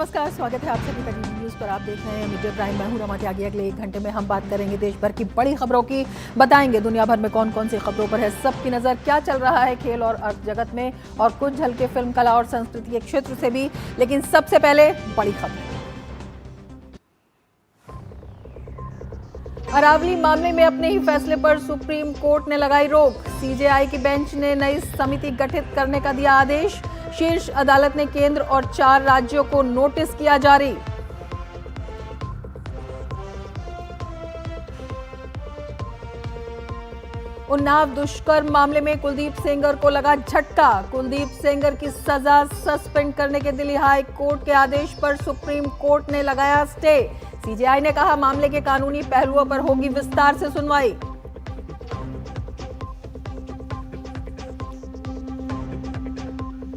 नमस्कार, स्वागत है आप सभी का डीडी न्यूज पर। आप देख रहे हैं मीडिया प्राइम। मैं हूं रमा त्यागी। अगले 1 घंटे में हम बात करेंगे देश भर की बड़ी खबरों की, बताएंगे दुनिया भर में कौन कौन सी खबरों पर है सबकी नजर, क्या चल रहा है खेल और अर्थ जगत में, और कुछ झलके फिल्म, कला और संस्कृति के क्षेत्र से भी। लेकिन सबसे पहले बड़ी खबर। अरावली मामले में अपने ही फैसले पर सुप्रीम कोर्ट ने लगाई रोक। सीजेआई की बेंच ने नई समिति गठित करने का दिया आदेश। शीर्ष अदालत ने केंद्र और 4 राज्यों को नोटिस किया जारी। उन्नाव दुष्कर्म मामले में कुलदीप सेंगर को लगा झटका। कुलदीप सेंगर की सजा सस्पेंड करने के दिल्ली हाई कोर्ट के आदेश पर सुप्रीम कोर्ट ने लगाया स्टे। सीजेआई ने कहा मामले के कानूनी पहलुओं पर होगी विस्तार से सुनवाई।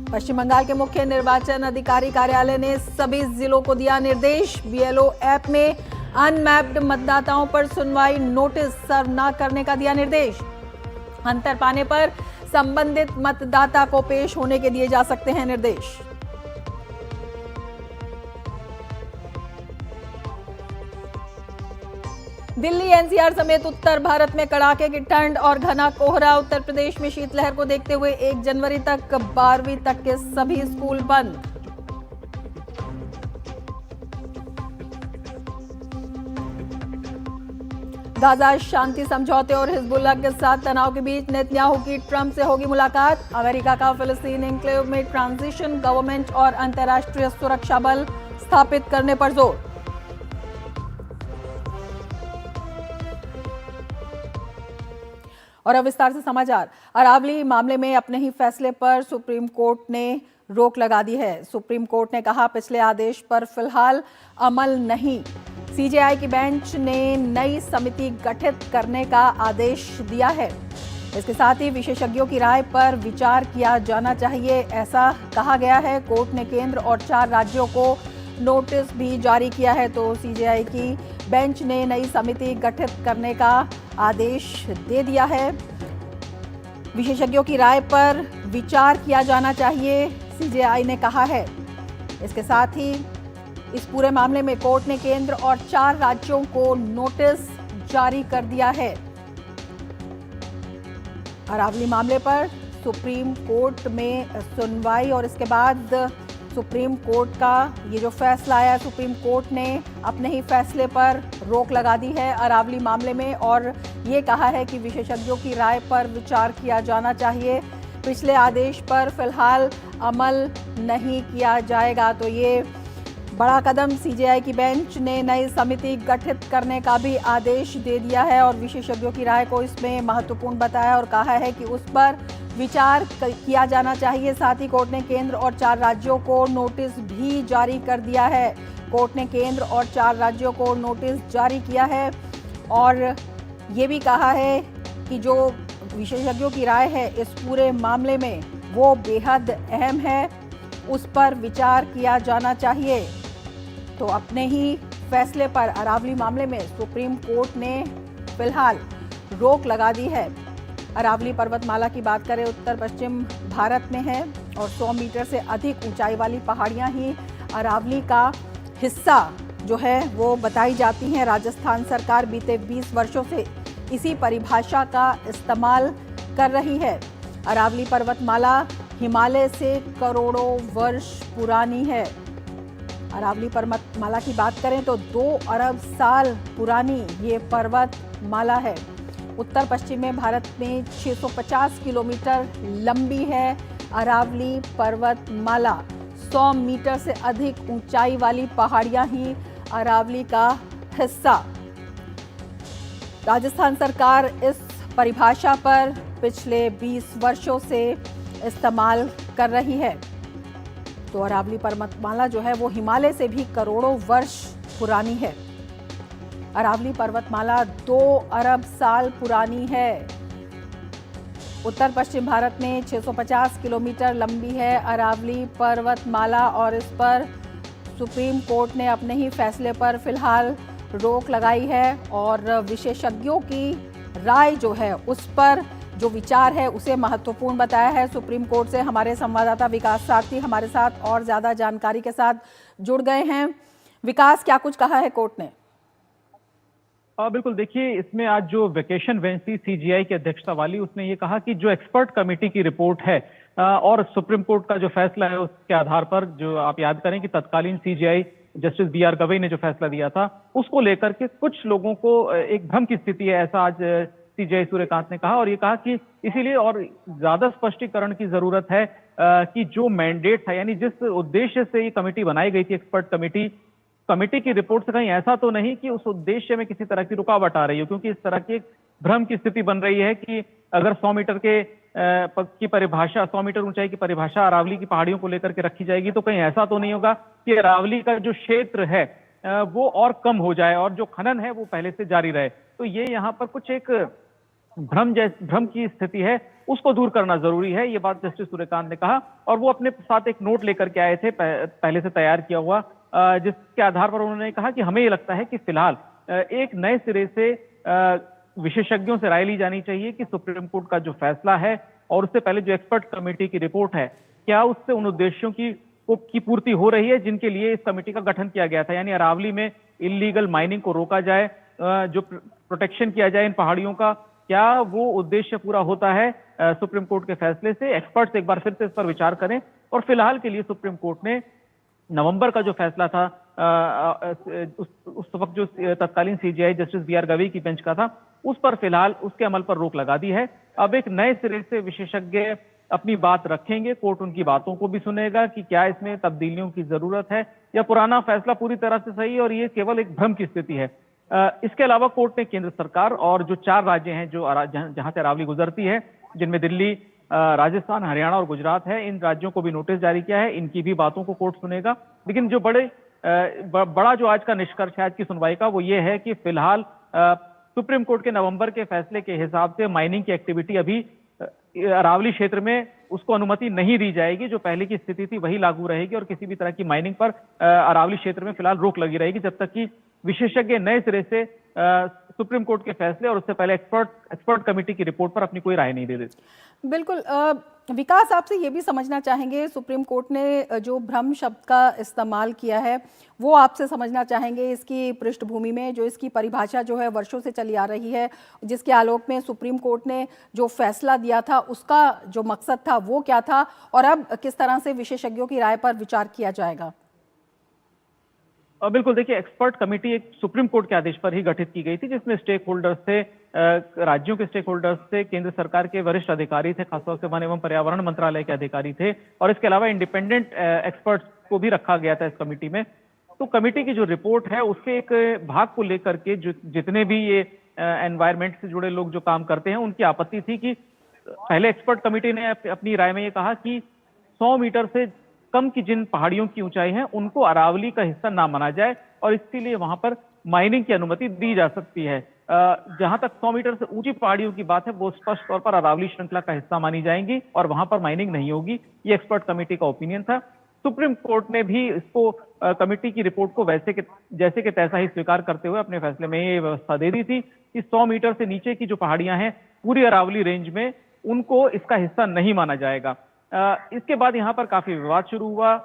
पश्चिम बंगाल के मुख्य निर्वाचन अधिकारी कार्यालय ने सभी जिलों को दिया निर्देश। बीएलओ ऐप में अनमैप्ड मतदाताओं पर सुनवाई नोटिस सर्व न करने का दिया निर्देश। अंतर पाने पर संबंधित मतदाता को पेश होने के दिए जा सकते हैं निर्देश। दिल्ली एनसीआर समेत उत्तर भारत में कड़ाके की ठंड और घना कोहरा। उत्तर प्रदेश में शीतलहर को देखते हुए 1 जनवरी तक 12वीं तक के सभी स्कूल बंद। गाजा शांति समझौते और हिजबुल्लाह के साथ तनाव के बीच नेतन्याहू की ट्रंप से होगी मुलाकात। अमेरिका का फिलिस्तीन एन्क्लेव में ट्रांजिशन गवर्नमेंट और अंतर्राष्ट्रीय सुरक्षा बल स्थापित करने पर जोर। और अब विस्तार से समाचार। अरावली मामले में अपने ही फैसले पर सुप्रीम कोर्ट ने रोक लगा दी है। सुप्रीम कोर्ट ने कहा पिछले आदेश पर फिलहाल अमल नहीं। सीजेआई की बेंच ने नई समिति गठित करने का आदेश दिया है। इसके साथ ही विशेषज्ञों की राय पर विचार किया जाना चाहिए, ऐसा कहा गया है। कोर्ट ने केंद्र और 4 राज्यों को नोटिस भी जारी किया है। तो सीजेआई की बेंच ने नई समिति गठित करने का आदेश दे दिया है। विशेषज्ञों की राय पर विचार किया जाना चाहिए, सीजेआई ने कहा है। इसके साथ ही इस पूरे मामले में कोर्ट ने केंद्र और 4 राज्यों को नोटिस जारी कर दिया है। अरावली मामले पर सुप्रीम कोर्ट में सुनवाई और इसके बाद सुप्रीम कोर्ट का ये जो फैसला आया, सुप्रीम कोर्ट ने अपने ही फैसले पर रोक लगा दी है अरावली मामले में, और ये कहा है कि विशेषज्ञों की राय पर विचार किया जाना चाहिए। पिछले आदेश पर फिलहाल अमल नहीं किया जाएगा। तो ये बड़ा कदम, सीजेआई की बेंच ने नई समिति गठित करने का भी आदेश दे दिया है और विशेषज्ञों की राय को इसमें महत्वपूर्ण बताया और कहा है कि उस पर विचार किया जाना चाहिए। साथ ही कोर्ट ने केंद्र और 4 राज्यों को नोटिस भी जारी कर दिया है। कोर्ट ने केंद्र और 4 राज्यों को नोटिस जारी किया है और ये भी कहा है कि जो विशेषज्ञों की राय है इस पूरे मामले में वो बेहद अहम है, उस पर विचार किया जाना चाहिए। तो अपने ही फैसले पर अरावली मामले में सुप्रीम कोर्ट ने फिलहाल रोक लगा दी है। अरावली पर्वतमाला की बात करें, उत्तर पश्चिम भारत में है और 100 मीटर से अधिक ऊंचाई वाली पहाड़ियां ही अरावली का हिस्सा जो है वो बताई जाती हैं। राजस्थान सरकार बीते 20 वर्षों से इसी परिभाषा का इस्तेमाल कर रही है। अरावली पर्वतमाला हिमालय से करोड़ों वर्ष पुरानी है। अरावली पर्वतमाला की बात करें तो 2 अरब साल पुरानी ये पर्वतमाला है। उत्तर पश्चिम में भारत में 650 किलोमीटर लंबी है अरावली पर्वतमाला। 100 मीटर से अधिक ऊंचाई वाली पहाड़ियां ही अरावली का हिस्सा। राजस्थान सरकार इस परिभाषा पर पिछले 20 वर्षों से इस्तेमाल कर रही है। तो अरावली पर्वतमाला जो है वो हिमालय से भी करोड़ों वर्ष पुरानी है। अरावली पर्वतमाला 2 अरब साल पुरानी है। उत्तर पश्चिम भारत में 650 किलोमीटर लंबी है अरावली पर्वतमाला और इस पर सुप्रीम कोर्ट ने अपने ही फैसले पर फिलहाल रोक लगाई है और विशेषज्ञों की राय जो है उस पर जो विचार है उसे महत्वपूर्ण बताया है। सुप्रीम कोर्ट से हमारे संवाददाता विकास सारथी हमारे साथ और ज़्यादा जानकारी के साथ जुड़ गए हैं। विकास, क्या कुछ कहा है कोर्ट ने? बिल्कुल, देखिए, इसमें आज जो वेकेशन बेंच थी सीजीआई की अध्यक्षता वाली, उसने ये कहा कि जो एक्सपर्ट कमेटी की रिपोर्ट है और सुप्रीम कोर्ट का जो फैसला है उसके आधार पर, जो आप याद करें कि तत्कालीन सीजीआई जस्टिस बीआर गवई ने जो फैसला दिया था, उसको लेकर के कुछ लोगों को एक भ्रम की स्थिति है, ऐसा आज सीजीआई सूर्यकांत ने कहा। और ये कहा कि इसीलिए और ज्यादा स्पष्टीकरण की जरूरत है कि जो मैंडेट था, यानी जिस उद्देश्य से ये कमेटी बनाई गई थी, एक्सपर्ट कमेटी की रिपोर्ट से कहीं ऐसा तो नहीं कि उस उद्देश्य में किसी तरह की रुकावट आ रही हो, क्योंकि इस तरह की एक भ्रम की स्थिति बन रही है कि अगर 100 मीटर की परिभाषा, 100 मीटर ऊंचाई की परिभाषा अरावली की पहाड़ियों को लेकर के रखी जाएगी, तो कहीं ऐसा तो नहीं होगा कि अरावली का जो क्षेत्र है वो और कम हो जाए और जो खनन है वो पहले से जारी रहे। तो ये यहाँ पर कुछ एक भ्रम की स्थिति है, उसको दूर करना जरूरी है, ये बात जस्टिस सूर्यकांत ने कहा। और वो अपने साथ एक नोट लेकर के आए थे पहले से तैयार किया हुआ, जिसके आधार पर उन्होंने कहा कि हमें ये लगता है कि फिलहाल एक नए सिरे से विशेषज्ञों से राय ली जानी चाहिए कि सुप्रीम कोर्ट का जो फैसला है और उससे पहले जो एक्सपर्ट कमेटी की रिपोर्ट है, क्या उससे उन उद्देश्यों की पूर्ति हो रही है जिनके लिए इस कमेटी का गठन किया गया था, यानी अरावली में इल्लीगल माइनिंग को रोका जाए, जो प्रोटेक्शन किया जाए इन पहाड़ियों का, क्या वो उद्देश्य पूरा होता है सुप्रीम कोर्ट के फैसले से। एक्सपर्ट्स एक बार फिर से इस पर विचार करें। और फिलहाल के लिए सुप्रीम कोर्ट ने नवंबर का जो फैसला था उस वक्त जो तत्कालीन सीजीआई जस्टिस बीआर गवई की बेंच का था, उस पर फिलहाल उसके अमल पर रोक लगा दी है। अब एक नए सिरे से विशेषज्ञ अपनी बात रखेंगे, कोर्ट उनकी बातों को भी सुनेगा कि क्या इसमें तब्दीलियों की जरूरत है या पुराना फैसला पूरी तरह से सही है और ये केवल एक भ्रम की स्थिति है। इसके अलावा कोर्ट ने केंद्र सरकार और जो 4 राज्य हैं जो जहां से अरावली गुजरती है, जिनमें दिल्ली, राजस्थान, हरियाणा और गुजरात है, इन राज्यों को भी नोटिस जारी किया है। इनकी भी बातों को कोर्ट सुनेगा। लेकिन जो बड़ा जो आज का निष्कर्ष है आज की सुनवाई का, वो ये है कि फिलहाल सुप्रीम कोर्ट के नवंबर के फैसले के हिसाब से माइनिंग की एक्टिविटी अभी अरावली क्षेत्र में उसको अनुमति नहीं दी जाएगी। जो पहले की स्थिति थी वही लागू रहेगी और किसी भी तरह की माइनिंग पर अरावली क्षेत्र में फिलहाल रोक लगी रहेगी, जब तक कि विशेषज्ञ नए सिरे से सुप्रीम कोर्ट के फैसले और उससे पहले एक्सपर्ट कमेटी की रिपोर्ट पर अपनी कोई राय नहीं दे देती। बिल्कुल। विकास, आपसे ये भी समझना चाहेंगे, सुप्रीम कोर्ट ने जो भ्रम शब्द का इस्तेमाल किया है वो आपसे समझना चाहेंगे इसकी पृष्ठभूमि में, जो इसकी परिभाषा जो है वर्षों से चली आ रही है, जिसके आलोक में सुप्रीम कोर्ट ने जो फैसला दिया था उसका जो मकसद था वो क्या था और अब किस तरह से विशेषज्ञों की राय पर विचार किया जाएगा? बिल्कुल, देखिए, एक्सपर्ट कमेटी एक सुप्रीम कोर्ट के आदेश पर ही गठित की गई थी, जिसमें स्टेक होल्डर्स थे, राज्यों के स्टेक होल्डर्स थे, केंद्र सरकार के वरिष्ठ अधिकारी थे, खासतौर से वन एवं पर्यावरण मंत्रालय के अधिकारी थे, और इसके अलावा इंडिपेंडेंट एक्सपर्ट्स को भी रखा गया था इस कमेटी में। तो कमेटी की जो रिपोर्ट है उसके एक भाग को लेकर के जितने भी ये एनवायरमेंट से जुड़े लोग जो काम करते हैं, उनकी आपत्ति थी कि पहले एक्सपर्ट कमेटी ने अपनी राय में ये कहा कि 100 मीटर से कम की जिन पहाड़ियों की ऊंचाई है उनको अरावली का हिस्सा ना माना जाए और इसीलिए वहां पर माइनिंग की अनुमति दी जा सकती है। जहां तक 100 मीटर से ऊंची पहाड़ियों की बात है वो स्पष्ट तौर पर अरावली श्रृंखला का हिस्सा मानी जाएंगी और वहां पर माइनिंग नहीं होगी। ये एक्सपर्ट कमेटी का ओपिनियन था। सुप्रीम कोर्ट ने भी इसको कमेटी की रिपोर्ट को जैसे कि तैसा ही स्वीकार करते हुए अपने फैसले में ये व्यवस्था दे दी थी कि 100 मीटर से नीचे की जो पहाड़ियां हैं पूरी अरावली रेंज में, उनको इसका हिस्सा नहीं माना जाएगा। इसके बाद यहाँ पर काफी विवाद शुरू हुआ,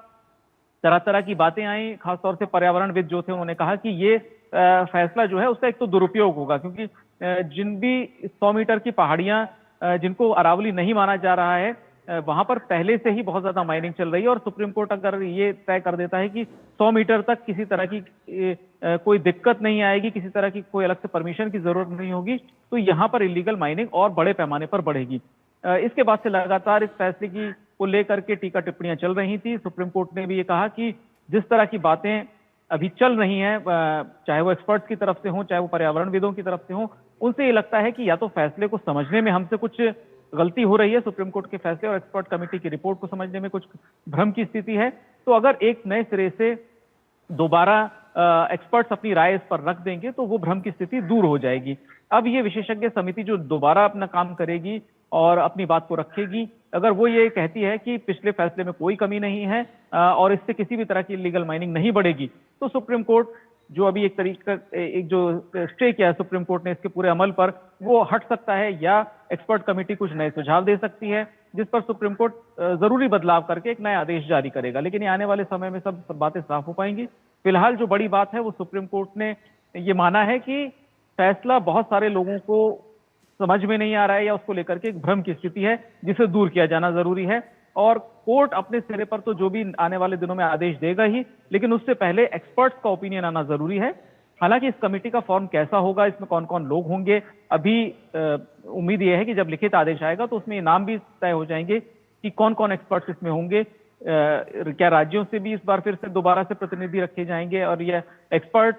तरह तरह की बातें आई, खासतौर से पर्यावरणविद जो थे उन्होंने कहा कि ये फैसला जो है उसका एक तो दुरुपयोग होगा, क्योंकि जिन भी 100 मीटर की पहाड़ियां जिनको अरावली नहीं माना जा रहा है वहां पर पहले से ही बहुत ज्यादा माइनिंग चल रही है और सुप्रीम कोर्ट अगर ये तय कर देता है कि 100 मीटर तक किसी तरह की कोई दिक्कत नहीं आएगी, किसी तरह की कोई अलग से परमिशन की जरूरत नहीं होगी, तो यहाँ पर इलीगल माइनिंग और बड़े पैमाने पर बढ़ेगी। इसके बाद से लगातार इस फैसले को लेकर के टीका टिप्पणियां चल रही थी। सुप्रीम कोर्ट ने भी ये कहा कि जिस तरह की बातें अभी चल रही हैं, चाहे वो एक्सपर्ट्स की तरफ से हो चाहे वो पर्यावरणविदों की तरफ से हो, उनसे ये लगता है कि या तो फैसले को समझने में हमसे कुछ गलती हो रही है, सुप्रीम कोर्ट के फैसले और एक्सपर्ट कमेटी की रिपोर्ट को समझने में कुछ भ्रम की स्थिति है। तो अगर एक नए सिरे से दोबारा एक्सपर्ट्स अपनी राय इस पर रख देंगे तो वो भ्रम की स्थिति दूर हो जाएगी। अब ये विशेषज्ञ समिति जो दोबारा अपना काम करेगी और अपनी बात को रखेगी, अगर वो ये कहती है कि पिछले फैसले में कोई कमी नहीं है और इससे किसी भी तरह की इलीगल माइनिंग नहीं बढ़ेगी, तो सुप्रीम कोर्ट जो अभी एक जो स्टे किया है सुप्रीम कोर्ट ने इसके पूरे अमल पर, वो हट सकता है, या एक्सपर्ट कमेटी कुछ नए सुझाव दे सकती है जिस पर सुप्रीम कोर्ट जरूरी बदलाव करके एक नया आदेश जारी करेगा। लेकिन ये आने वाले समय में सब बातें साफ हो पाएंगी। फिलहाल जो बड़ी बात है वो सुप्रीम कोर्ट ने ये माना है कि फैसला बहुत सारे लोगों को समझ में नहीं आ रहा है या उसको लेकर के एक भ्रम की स्थिति है जिसे दूर किया जाना जरूरी है। और कोर्ट अपने सिरे पर तो जो भी आने वाले दिनों में आदेश देगा ही, लेकिन उससे पहले एक्सपर्ट्स का ओपिनियन आना जरूरी है। हालांकि इस कमेटी का फॉर्म कैसा होगा, इसमें कौन कौन लोग होंगे, अभी उम्मीद यह है कि जब लिखित आदेश आएगा तो उसमें ये नाम भी तय हो जाएंगे कि कौन कौन एक्सपर्ट्स इसमें होंगे। क्या राज्यों से भी इस बार फिर से दोबारा से प्रतिनिधि रखे जाएंगे, और यह एक्सपर्ट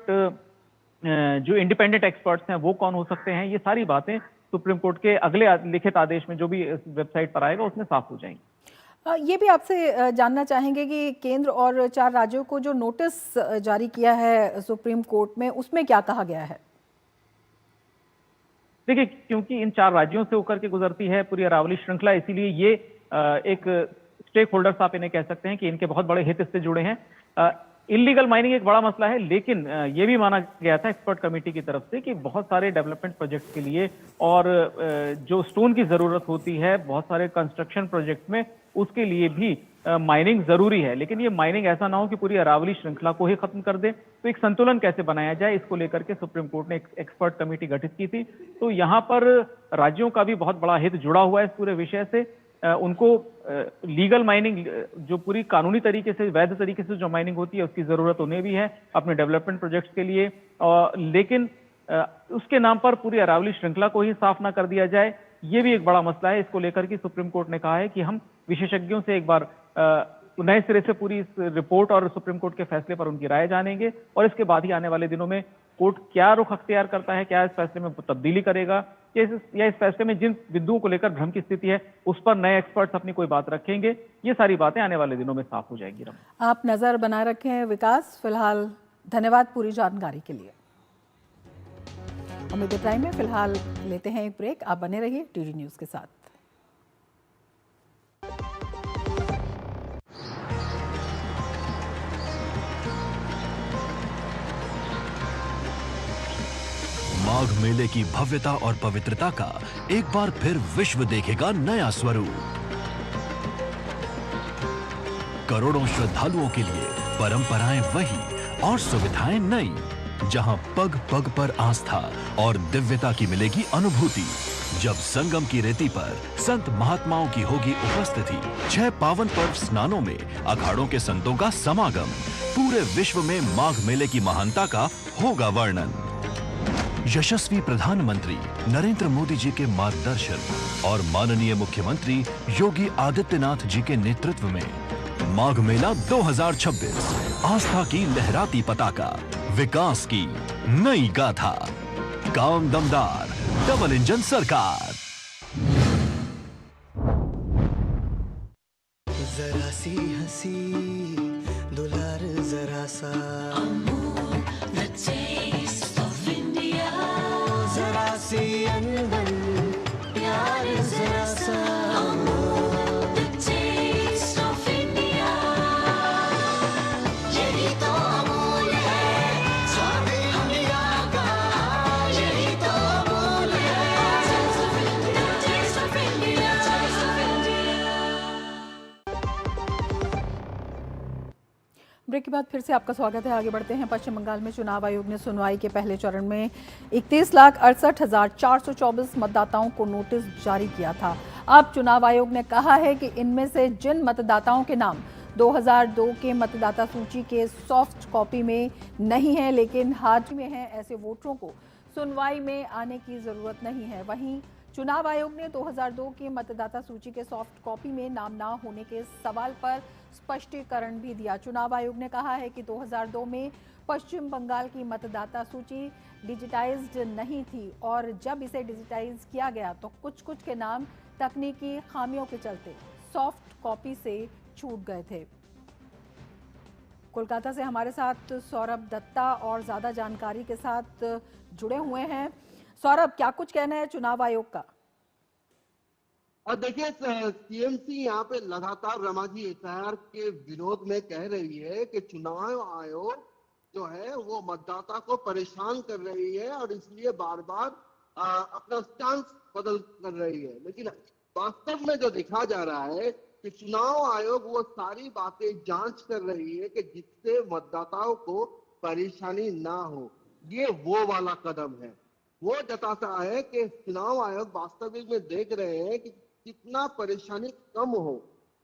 जो इंडिपेंडेंट एक्सपर्ट्स हैं वो कौन हो सकते हैं, ये सारी बातें सुप्रीम कोर्ट के अगले लिखित आदेश में जो भी वेबसाइट पर आएगा उसमें साफ हो जाएंगी। ये भी आपसे जानना चाहेंगे कि केंद्र और 4 राज्यों को जो नोटिस जारी किया है सुप्रीम कोर्ट में, उसमें क्या कहा गया है? देखिए, क्योंकि इन 4 राज्यों से होकर के गुजरती है पूरी अरावली श्रृंखला, इसीलिए ये एक स्टेक होल्डर्स आप इन्हें कह सकते हैं कि इनके बहुत बड़े हित इससे जुड़े हैं। इलीगल माइनिंग एक बड़ा मसला है, लेकिन ये भी माना गया था एक्सपर्ट कमेटी की तरफ से कि बहुत सारे डेवलपमेंट प्रोजेक्ट के लिए और जो स्टोन की जरूरत होती है बहुत सारे कंस्ट्रक्शन प्रोजेक्ट में, उसके लिए भी माइनिंग जरूरी है। लेकिन ये माइनिंग ऐसा ना हो कि पूरी अरावली श्रृंखला को ही खत्म कर दे। तो एक संतुलन कैसे बनाया जाए, इसको लेकर के सुप्रीम कोर्ट ने एक एक्सपर्ट कमेटी गठित की थी। तो यहाँ पर राज्यों का भी बहुत बड़ा हित जुड़ा हुआ है इस पूरे विषय से। उनको लीगल माइनिंग, जो पूरी कानूनी तरीके से, वैध तरीके से जो माइनिंग होती है, उसकी जरूरत उन्हें भी है अपने डेवलपमेंट प्रोजेक्ट्स के लिए। लेकिन उसके नाम पर पूरी अरावली श्रृंखला को ही साफ ना कर दिया जाए, ये भी एक बड़ा मसला है। इसको लेकर के सुप्रीम कोर्ट ने कहा है कि हम विशेषज्ञों से एक बार नए सिरे से पूरी इस रिपोर्ट और सुप्रीम कोर्ट के फैसले पर उनकी राय जानेंगे, और इसके बाद ही आने वाले दिनों में कोर्ट क्या रुख अख्तियार करता है, क्या इस फैसले में तब्दीली करेगा, या इस फैसले में जिन बिंदुओं को लेकर भ्रम की स्थिति है उस पर नए एक्सपर्ट्स अपनी कोई बात रखेंगे, ये सारी बातें आने वाले दिनों में साफ हो जाएंगी। आप नजर बनाए रखें विकास। फिलहाल धन्यवाद पूरी जानकारी के लिए। अमृत प्राइम में फिलहाल लेते हैं एक ब्रेक। आप बने रहिए टीडी न्यूज के साथ। माघ मेले की भव्यता और पवित्रता का एक बार फिर विश्व देखेगा नया स्वरूप। करोड़ों श्रद्धालुओं के लिए परंपराएं वही और सुविधाएं नई, जहां पग पग पर आस्था और दिव्यता की मिलेगी अनुभूति। जब संगम की रेती पर संत महात्माओं की होगी उपस्थिति, 6 पावन पर्व स्नानों में अखाड़ों के संतों का समागम, पूरे विश्व में माघ मेले की महानता का होगा वर्णन। यशस्वी प्रधानमंत्री नरेंद्र मोदी जी के मार्गदर्शन और माननीय मुख्यमंत्री योगी आदित्यनाथ जी के नेतृत्व में माघ मेला 2026 आस्था की लहराती पताका, विकास की नई गाथा, काम दमदार, डबल इंजन सरकार। जरा सी हंसी दुलार जरा सा, जरा सी अनबन प्यार जरा सा, यही तो अमूल है स्वाद इंडिया का, यही तो अमूल है टेस्ट ऑफ इंडिया। ब्रेक के बाद फिर से आपका स्वागत है। आगे बढ़ते हैं। पश्चिम बंगाल में चुनाव आयोग ने सुनवाई के पहले चरण में 31,68,424 मतदाताओं को नोटिस जारी किया था। अब चुनाव आयोग ने कहा है कि इनमें से जिन मतदाताओं के नाम 2002 के मतदाता सूची के सॉफ्ट कॉपी में नहीं है लेकिन हार्ड में है, ऐसे वोटरों को सुनवाई में आने की जरूरत नहीं है। वहीं चुनाव आयोग ने 2002 की मतदाता सूची के सॉफ्ट कॉपी में नाम ना होने के सवाल पर स्पष्टीकरण भी दिया। चुनाव आयोग ने कहा है कि 2002 में पश्चिम बंगाल की मतदाता सूची डिजिटाइज्ड नहीं थी और जब इसे डिजिटाइज किया गया तो कुछ के नाम तकनीकी खामियों के चलते सॉफ्ट कॉपी से छूट गए थे। कोलकाता से हमारे साथ सौरभ दत्ता और ज्यादा जानकारी के साथ जुड़े हुए हैं। सौरभ, क्या कुछ कहना है चुनाव आयोग का? और देखिए, टीएमसी यहाँ पे लगातार रमाजी एसआईआर के विरोध में कह रही है कि चुनाव आयोग जो है वो मतदाता को परेशान कर रही है और इसलिए बार बार अपना स्टांस बदल कर रही है। लेकिन वास्तव में जो देखा जा रहा है कि चुनाव आयोग वो सारी बातें जांच कर रही है कि जिससे मतदाताओं को परेशानी ना हो। ये वो वाला कदम है। वो जताता है कि चुनाव आयोग वास्तविक में देख रहे हैं कि कितना परेशानी कम हो,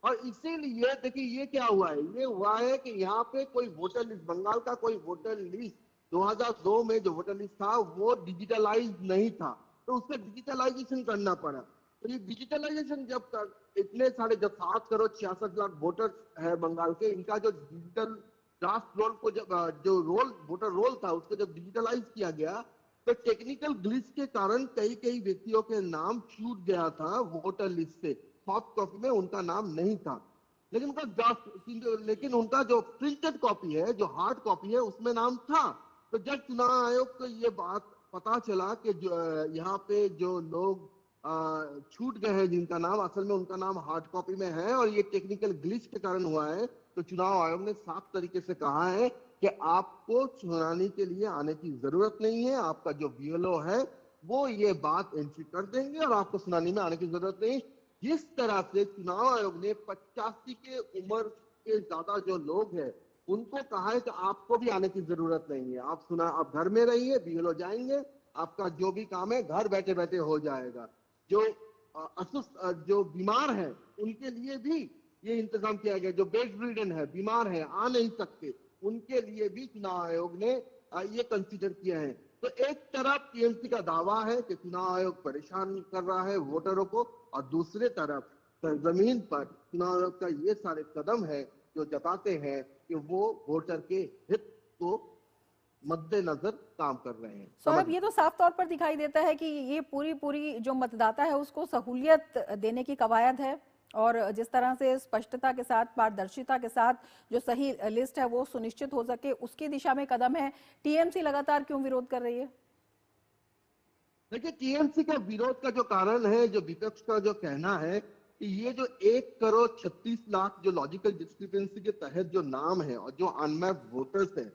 और इसीलिए देखिए ये क्या हुआ है, ये हुआ है कि यहाँ पे कोई वोटर लिस्ट, बंगाल का कोई वोटर लिस्ट 2002 में जो वोटर लिस्ट था वो डिजिटलाइज नहीं था, तो उसका डिजिटलाइजेशन करना पड़ा। तो ये डिजिटलाइजेशन जब तक इतने सारे जब 7 करोड़ 66 लाख वोटर है बंगाल के, इनका जो डिजिटल ड्राफ्ट रोल को जब जो रोल वोटर रोल था उसको जब डिजिटलाइज किया गया तो टेक्निकल ग्लिच के कारण कई कई व्यक्तियों के नाम छूट गया था वोटर लिस्ट से। सॉफ्ट कॉपी में उनका नाम नहीं था, लेकिन उनका ड्राफ्ट, लेकिन उनका जो प्रिंटेड कॉपी है, जो हार्ड कॉपी है, उसमें नाम था। तो जब चुनाव आयोग को ये बात पता चला कि यहाँ पे जो लोग छूट गए हैं जिनका नाम असल में उनका नाम हार्ड कॉपी में है और ये टेक्निकल ग्लिच के कारण हुआ है, तो चुनाव आयोग ने साफ तरीके से कहा है कि आपको सुनाने के लिए आने की जरूरत नहीं है। आपका जो बीएलओ है वो ये बात एंट्री कर देंगे और आपको सुनाने में आने की जरूरत नहीं। जिस तरह से चुनाव आयोग ने 85 के उम्र के ज्यादा जो लोग हैं उनको कहा है कि आपको भी आने की जरूरत नहीं है, आप घर में रहिए, बीएलओ जाएंगे, आपका जो भी काम है घर बैठे बैठे हो जाएगा। जो असुस्थ जो बीमार है उनके लिए भी ये इंतजाम किया गया, जो बेड रिडन है, बीमार है, आ नहीं सकते, उनके लिए भी चुनाव आयोग ने ये कंसीडर किया है। तो एक तरफ टीएमसी का दावा है कि चुनाव आयोग परेशान कर रहा है वोटरों को, और दूसरे तरफ जमीन पर चुनाव आयोग का ये सारे कदम है जो जताते हैं कि वो वोटर के हित को मद्देनजर काम कर रहे हैं। सौरभ, ये तो साफ तौर पर दिखाई देता है कि ये पूरी जो मतदाता है उसको सहूलियत देने की कवायद है, और जिस तरह से स्पष्टता के साथ, पारदर्शिता के साथ जो सही लिस्ट है वो सुनिश्चित हो सके, उसकी दिशा में कदम है। टीएमसी लगातार क्यों विरोध कर रही है? देखिए, टीएमसी का विरोध का जो कारण है, जो विपक्ष का जो कहना है कि ये जो 1 करोड़ 36 लाख जो लॉजिकल डिस्क्रिपेंसी के तहत जो नाम है और जो अनमैप्ड वोटर्स है,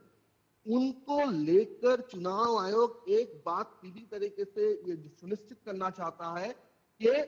उनको लेकर चुनाव आयोग एक बात सीधी तरीके से ये सुनिश्चित करना चाहता है कि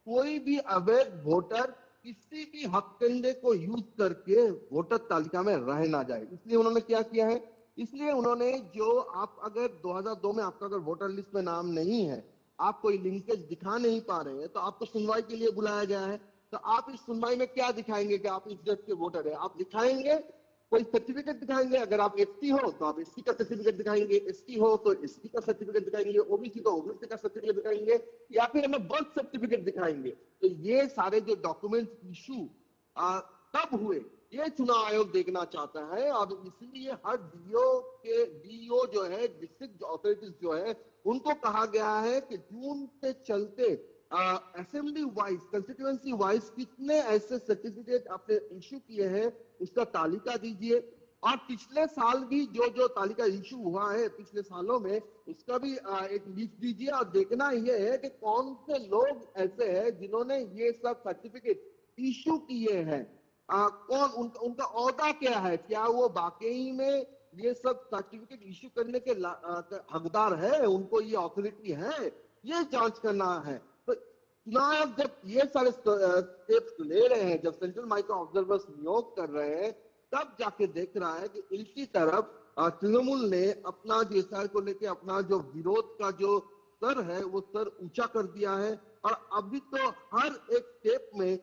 कोई भी अवैध वोटर किसी भी हथकंडे को यूज करके वोटर तालिका में रह ना जाए। इसलिए उन्होंने क्या किया है, इसलिए उन्होंने जो आप अगर 2002 में आपका अगर वोटर लिस्ट में नाम नहीं है, आप कोई लिंकेज दिखा नहीं पा रहे हैं, तो आपको सुनवाई के लिए बुलाया गया है। तो आप इस सुनवाई में क्या दिखाएंगे कि आप इस डेट के वोटर है? आप दिखाएंगे कोई सर्टिफिकेट दिखाएंगे। अगर आप एसटी हो तो आप एसटी का सर्टिफिकेट दिखाएंगे, एसटी हो तो एसटी का सर्टिफिकेट दिखाएंगे, ओबीसी तो ओबीसी का सर्टिफिकेट दिखाएंगे, या फिर हमें बर्थ सर्टिफिकेट दिखाएंगे। तो ये सारे जो डॉक्यूमेंट इशू कब हुए ये चुनाव आयोग देखना चाहता है, और इसलिए हर डीओ जो है, डिस्ट्रिक्ट अथॉरिटीज जो है, उनको कहा गया है कि जून से चलते असेंबली वाइज, कंस्टिट्यूएंसी वाइज कितने ऐसे सर्टिफिकेट आपने इश्यू किए हैं उसका तालिका दीजिए, और पिछले साल भी जो तालिका इश्यू हुआ है पिछले सालों में उसका भी एक लिस्ट दीजिए, और देखना यह है कि कौन से लोग ऐसे हैं जिन्होंने ये सब सर्टिफिकेट इश्यू किए हैं, कौन उनका ओहदा क्या है, क्या वो वाकई में ये सब सर्टिफिकेट इश्यू करने के हकदार है, उनको ये अथॉरिटी है, ये जांच करना है। तो चुनाव जब ये सारे स्टेप्स ले रहे हैं, जब सेंट्रल माइक्रो ऑब्जर्वर्स नियोग कर रहे हैं, तब जाके देख रहा है कि इनकी तरफ तृणमूल ने अपना जो एसआईआर को लेके अपना जो विरोध का जो स्तर है वो स्तर ऊंचा कर दिया है, और अभी तो हर एक स्टेप में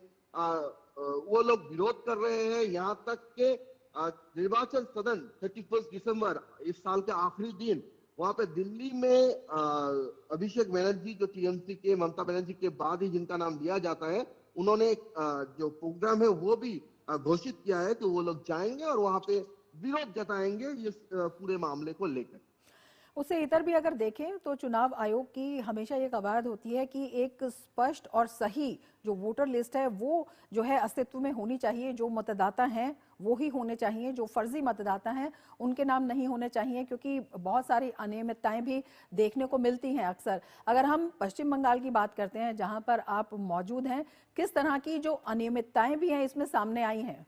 वो लोग विरोध कर रहे हैं। यहाँ तक के निर्वाचन सदन 31 दिसंबर इस साल के आखिरी दिन वहां पे दिल्ली में अभिषेक बनर्जी जो टीएमसी के, ममता बनर्जी के बाद ही जिनका नाम लिया जाता है, उन्होंने जो प्रोग्राम है वो भी घोषित किया है कि वो लोग जाएंगे और वहां पे विरोध जताएंगे इस पूरे मामले को लेकर। उससे इतर भी अगर देखें तो चुनाव आयोग की हमेशा ये कवायद होती है कि एक स्पष्ट और सही जो वोटर लिस्ट है वो जो है अस्तित्व में होनी चाहिए। जो मतदाता हैं वो ही होने चाहिए, जो फर्जी मतदाता हैं उनके नाम नहीं होने चाहिए, क्योंकि बहुत सारी अनियमितताएं भी देखने को मिलती हैं अक्सर। अगर हम पश्चिम बंगाल की बात करते हैं जहां पर आप मौजूद हैं, किस तरह की जो अनियमितताएं भी हैं इसमें सामने आई हैं?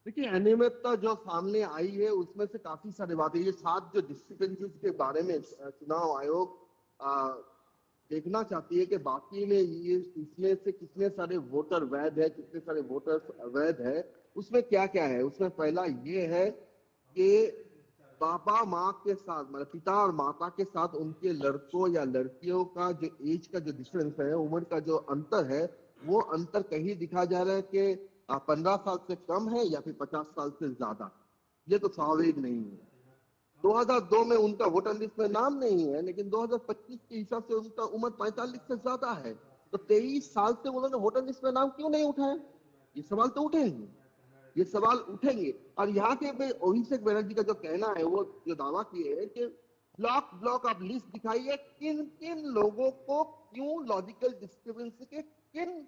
देखिए, अनियमितता जो सामने आई है उसमें से काफी सारी बातें, ये 7 जो डिस्क्रिपेंसीज के बारे में चुनाव आयोग देखना चाहती है कि बाकी में ये इसमें से कितने सारे वोटर वैध है, कितने सारे वोटर्स अवैध है, उसमें क्या क्या है। उसमें पहला ये है कि पापा माँ के साथ, मतलब पिता और माता के साथ उनके लड़कों या लड़कियों का जो एज का जो डिफरेंस है, उम्र का जो अंतर है, वो अंतर कहीं दिखा जा रहा है कि 15 साल से कम है या फिर 50 साल से ज्यादा। ये तो स्वाभाविक नहीं है। 2002 में उनका वोटर लिस्ट में नाम नहीं है, लेकिन 2025 के हिसाब से उनका उम्र 45 से ज्यादा है, तो 23 साल से उन्होंने वोटर लिस्ट में नाम क्यों नहीं उठाया? ये सवाल तो उठेंगे, ये सवाल उठेंगे। और यहाँ के अभिषेक बनर्जी का जो कहना है, वो जो दावा किए है कि ब्लॉक ब्लॉक आप लिस्ट दिखाइए, किन किन लोगों को क्यों लॉजिकल डिस्क्रिपेंसी के किन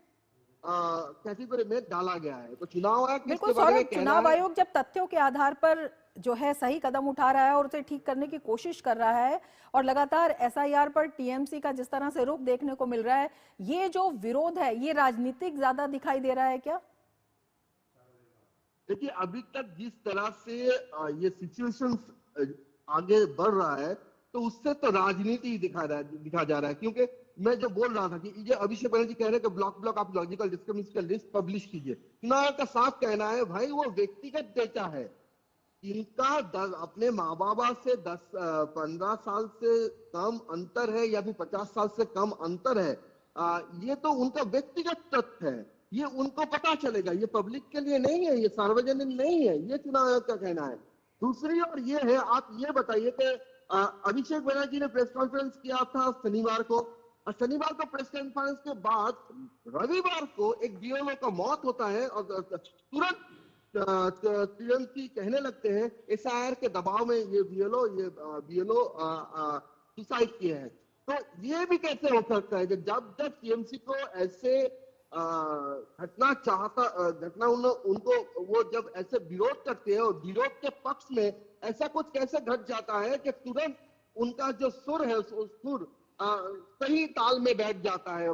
कैटेगरी में डाला गया है। तो चुनाव आयोग बिल्कुल इसके बारे में सौरभ, कहना चुनाव है। आयोग जब तथ्यों के आधार पर जो है सही कदम उठा रहा है और उसे ठीक करने की कोशिश कर रहा है, और लगातार एसआईआर पर टीएमसी का जिस तरह से रुख देखने को मिल रहा है, ये जो विरोध है ये राजनीतिक ज्यादा दिखाई दे रहा है क्या? देखिए, अभी तक जिस तरह से ये सिचुएशन आगे बढ़ रहा है, तो उससे तो राजनीति दिखा जा रहा है। क्योंकि मैं जो बोल रहा था कि ये अभिषेक बनर्जी कह रहे हैं कि ब्लॉक ब्लॉक आप लॉजिकल डिस्क्रिमिनेशन का लिस्ट पब्लिश कीजिए। चुनाव का साफ कहना है, भाई वो व्यक्तिगत डेटा है, इनका अपने माँ बाबा से 15 साल से कम अंतर है या फिर 50 साल से कम अंतर है, ये तो उनका व्यक्तिगत तथ्य है, ये उनको पता चलेगा, ये पब्लिक के लिए नहीं है, ये सार्वजनिक नहीं है, ये चुनाव आयोग का कहना है। दूसरी ओर ये है, आप ये बताइए कि अभिषेक बनर्जी ने प्रेस कॉन्फ्रेंस किया था शनिवार को, और शनिवार को प्रेस कॉन्फ्रेंस के बाद रविवार को एक बीएलओ का मौत होता है, और तुरंत टीएमसी कहने लगते हैं एसआईआर के दबाव में ये बीएलओ सुसाइड किए हैं। तो ये भी कैसे हो सकता है कि जब जब टीएमसी को ऐसे घटना उनको वो जब ऐसे विरोध करते हैं, और विरोध के पक्ष में ऐसा कुछ कैसे घट जाता है कि तुरंत उनका जो सुर है, सुर सही ताल में बैठ जाता है,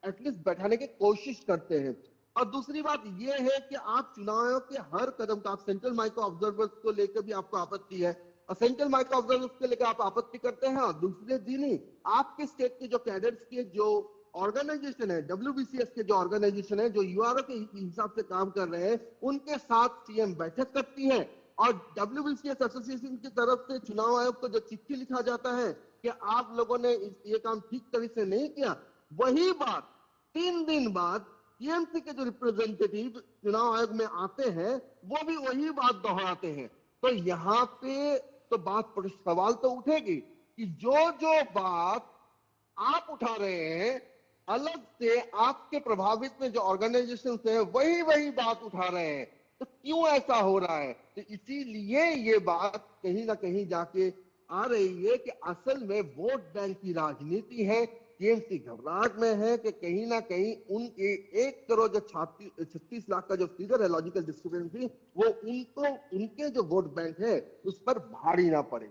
एटलीस्ट बैठाने की कोशिश करते हैं। और दूसरी बात यह है कि आप चुनाव आयोग के हर कदम का, आप सेंट्रल माइक्रो ऑब्जर्वर्स को लेकर भी आपको आपत्ति है, और सेंट्रल माइक्रो ऑब्जर्वर्स को लेकर आप आपत्ति करते हैं, और दूसरे दिन ही आपके स्टेट के जो कैडेट्स के जो ऑर्गेनाइजेशन है, WBCS के जो ऑर्गेनाइजेशन है, जो यूआरओ के हिसाब से काम कर रहे हैं, उनके साथ सीएम बैठक करती है, और WBCS एसोसिएशन की तरफ से चुनाव आयोग को जो चिट्ठी लिखा जाता है कि आप लोगों ने ये काम ठीक तरीके से नहीं किया, वही बात 3 दिन बाद टीएमसी के जो रिप्रेजेंटेटिव चुनाव आयोग में आते हैं, वो भी वही बात दोहराते हैं। तो यहाँ पे तो बात पर सवाल तो उठेगी कि जो बात आप उठा रहे हैं, अलग से आपके प्रभावित में जो ऑर्गेनाइजेशन है वही बात उठा रहे हैं, तो क्यों ऐसा हो रहा है? तो इसीलिए ये बात कहीं ना कहीं जाके आ रही है कि असल में वोट बैंक की राजनीति है। टीएमसी घबराहट में है कि कहीं ना कहीं उनके 1 करोड़ जो 36 लाख का जो फिगर है लॉजिकल डिस्क्रिपेंसी, वो उनको उनके जो वोट बैंक है उस पर भारी ना पड़े।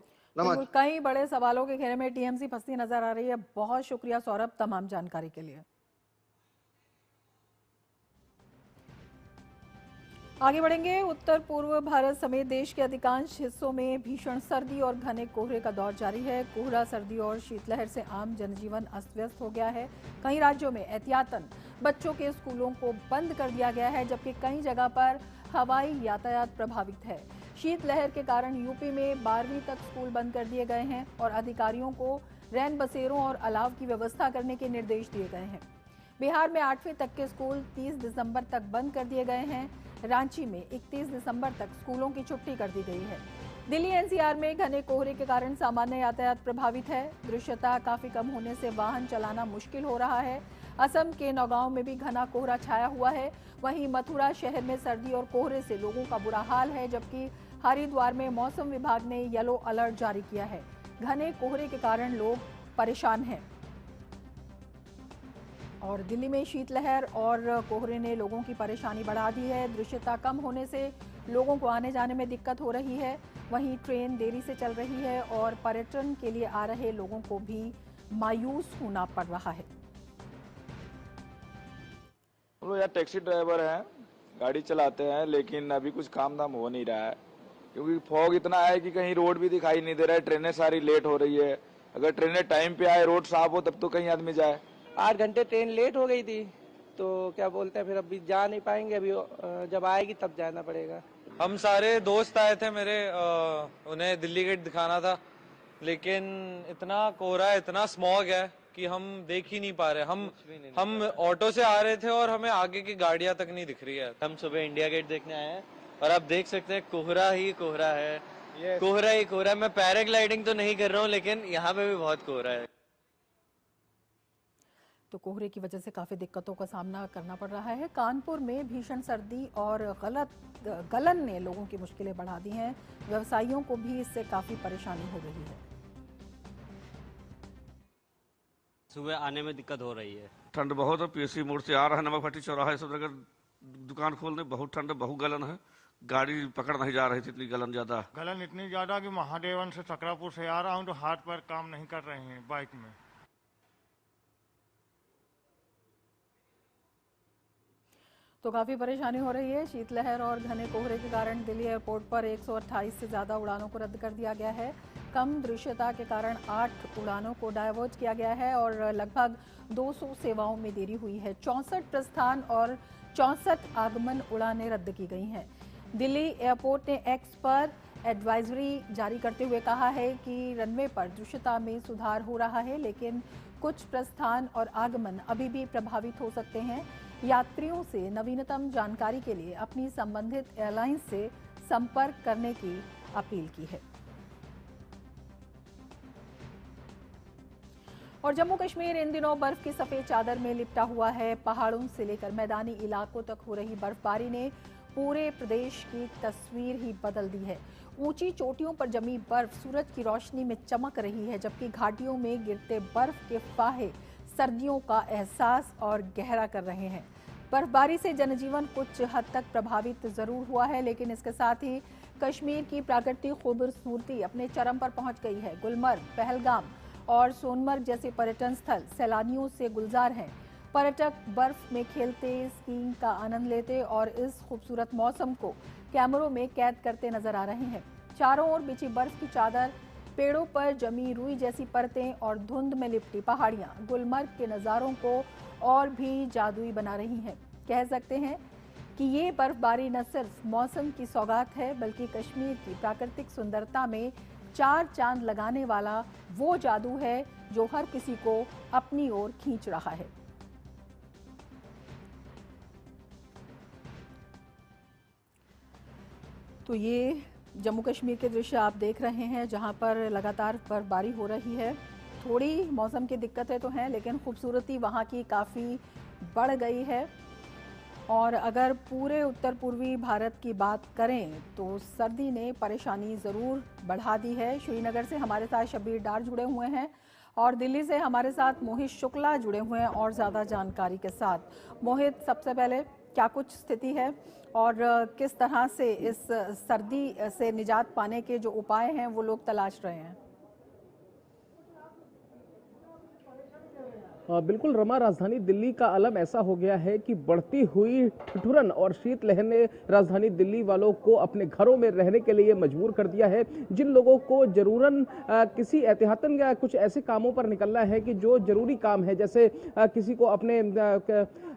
कई बड़े सवालों के घेरे में टीएमसी फंसती नजर आ रही है। बहुत शुक्रिया सौरभ तमाम जानकारी के लिए। आगे बढ़ेंगे। उत्तर पूर्व भारत समेत देश के अधिकांश हिस्सों में भीषण सर्दी और घने कोहरे का दौर जारी है। कोहरा, सर्दी और शीतलहर से आम जनजीवन अस्त व्यस्त हो गया है। कई राज्यों में एहतियातन बच्चों के स्कूलों को बंद कर दिया गया है, जबकि कई जगह पर हवाई यातायात प्रभावित है। शीतलहर के कारण यूपी में 12वीं तक स्कूल बंद कर दिए गए हैं और अधिकारियों को रैन बसेरों और अलाव की व्यवस्था करने के निर्देश दिए गए हैं। बिहार में 8वीं तक के स्कूल 30 दिसंबर तक बंद कर दिए गए हैं। रांची में 31 दिसंबर तक स्कूलों की छुट्टी कर दी गई है। दिल्ली एनसीआर में घने कोहरे के कारण सामान्य यातायात प्रभावित है। दृश्यता काफी कम होने से वाहन चलाना मुश्किल हो रहा है। असम के नौगांव में भी घना कोहरा छाया हुआ है। वहीं मथुरा शहर में सर्दी और कोहरे से लोगों का बुरा हाल है, जबकि हरिद्वार में मौसम विभाग ने येलो अलर्ट जारी किया है। घने कोहरे के कारण लोग परेशान हैं और दिल्ली में शीतलहर और कोहरे ने लोगों की परेशानी बढ़ा दी है। दृश्यता कम होने से लोगों को आने जाने में दिक्कत हो रही है। वहीं ट्रेन देरी से चल रही है और पर्यटन के लिए आ रहे लोगों को भी मायूस होना पड़ रहा है। हम लोग यहाँ टैक्सी ड्राइवर हैं, गाड़ी चलाते हैं, लेकिन अभी कुछ काम धाम हो नहीं रहा है क्योंकि फॉग इतना है कि कहीं रोड भी दिखाई नहीं दे रहा है। ट्रेनें सारी लेट हो रही है। अगर ट्रेनें टाइम पे आए, रोड साफ हो, तब तो कहीं आदमी जाए। 8 घंटे ट्रेन लेट हो गई थी, तो क्या बोलते हैं फिर अभी जा नहीं पाएंगे। अभी जब आएगी तब जाना पड़ेगा। हम सारे दोस्त आए थे मेरे, उन्हें दिल्ली गेट दिखाना था, लेकिन इतना कोहरा है, इतना स्मॉग है कि हम देख ही नहीं पा रहे। हम ऑटो से आ रहे थे और हमें आगे की गाड़ियां तक नहीं दिख रही है। हम सुबह इंडिया गेट देखने आए हैं और आप देख सकते हैं कोहरा ही कोहरा है, कोहरा ही कोहरा। मैं पैराग्लाइडिंग तो नहीं कर रहा हूँ, लेकिन यहाँ पे भी बहुत कोहरा है। तो कोहरे की वजह से काफ़ी दिक्कतों का सामना करना पड़ रहा है। कानपुर में भीषण सर्दी और गलन ने लोगों की मुश्किलें बढ़ा दी हैं। व्यवसायियों को भी इससे काफ़ी परेशानी हो रही है। सुबह आने में दिक्कत हो रही है। ठंड बहुत है। पीएससी मोड़ से आ रहा है, नमक भट्टी चौराहा सब जगह दुकान खोलने, बहुत ठंड, बहुत गलन है। गाड़ी पकड़ नहीं जा रही थी, इतनी गलन ज्यादा। गलन इतनी ज्यादा कि महादेवन से सकरापुर से आ रहा हूँ तो हाथ पैर काम नहीं कर रहे हैं बाइक में। तो काफ़ी परेशानी हो रही है। शीतलहर और घने कोहरे के कारण दिल्ली एयरपोर्ट पर 128 से ज़्यादा उड़ानों को रद्द कर दिया गया है। कम दृश्यता के कारण 8 उड़ानों को डायवर्ट किया गया है और लगभग 200 सेवाओं में देरी हुई है। 64 प्रस्थान और 64 आगमन उड़ानें रद्द की गई हैं। दिल्ली एयरपोर्ट ने एक्स पर एडवाइजरी जारी करते हुए कहा है कि रनवे पर दृश्यता में सुधार हो रहा है, लेकिन कुछ प्रस्थान और आगमन अभी भी प्रभावित हो सकते हैं। यात्रियों से नवीनतम जानकारी के लिए अपनी संबंधित एयरलाइंस से संपर्क करने की अपील की है। और जम्मू कश्मीर इन दिनों बर्फ की सफेद चादर में लिपटा हुआ है। पहाड़ों से लेकर मैदानी इलाकों तक हो रही बर्फबारी ने पूरे प्रदेश की तस्वीर ही बदल दी है। ऊंची चोटियों पर जमी बर्फ सूरज की रोशनी में चमक रही है, जबकि घाटियों में गिरते बर्फ के फाहे सर्दियों का एहसास और गहरा कर रहे हैं। बर्फबारी से जनजीवन कुछ हद तक प्रभावित जरूर हुआ है, लेकिन इसके साथ ही कश्मीर की प्राकृतिक खूबसूरती अपने चरम पर पहुंच गई है। गुलमर्ग, पहलगाम और सोनमर्ग जैसे पर्यटन स्थल सैलानियों से गुलजार हैं। पर्यटक बर्फ में खेलते, स्कीइंग का आनंद लेते और इस खूबसूरत मौसम को कैमरों में कैद करते नजर आ रहे हैं। चारों ओर बिछी बर्फ की चादर, पेड़ों पर जमी रुई जैसी परतें और धुंध में लिपटी पहाड़ियां गुलमर्ग के नज़ारों को और भी जादुई बना रही हैं। कह सकते हैं कि ये बर्फबारी न सिर्फ मौसम की सौगात है, बल्कि कश्मीर की प्राकृतिक सुंदरता में 4 चांद लगाने वाला वो जादू है जो हर किसी को अपनी ओर खींच रहा है। तो ये जम्मू कश्मीर के दृश्य आप देख रहे हैं, जहां पर लगातार बर्फबारी हो रही है। थोड़ी मौसम की दिक्कतें तो हैं, लेकिन खूबसूरती वहां की काफ़ी बढ़ गई है। और अगर पूरे उत्तर पूर्वी भारत की बात करें तो सर्दी ने परेशानी ज़रूर बढ़ा दी है। श्रीनगर से हमारे साथ शब्बीर डार जुड़े हुए हैं और दिल्ली से हमारे साथ मोहित शुक्ला जुड़े हुए हैं और ज़्यादा जानकारी के साथ। मोहित, सबसे पहले क्या कुछ स्थिति है और किस तरह से इस सर्दी से निजात पाने के जो उपाय हैं वो लोग तलाश रहे हैं? बिल्कुल रमा, राजधानी दिल्ली का अलम ऐसा हो गया है कि बढ़ती हुई ठिठुरन और शीतलहर ने राजधानी दिल्ली वालों को अपने घरों में रहने के लिए मजबूर कर दिया है। जिन लोगों को जरूरन किसी एहतियातन या कुछ ऐसे कामों पर निकलना है कि जो जरूरी काम है, जैसे किसी को अपने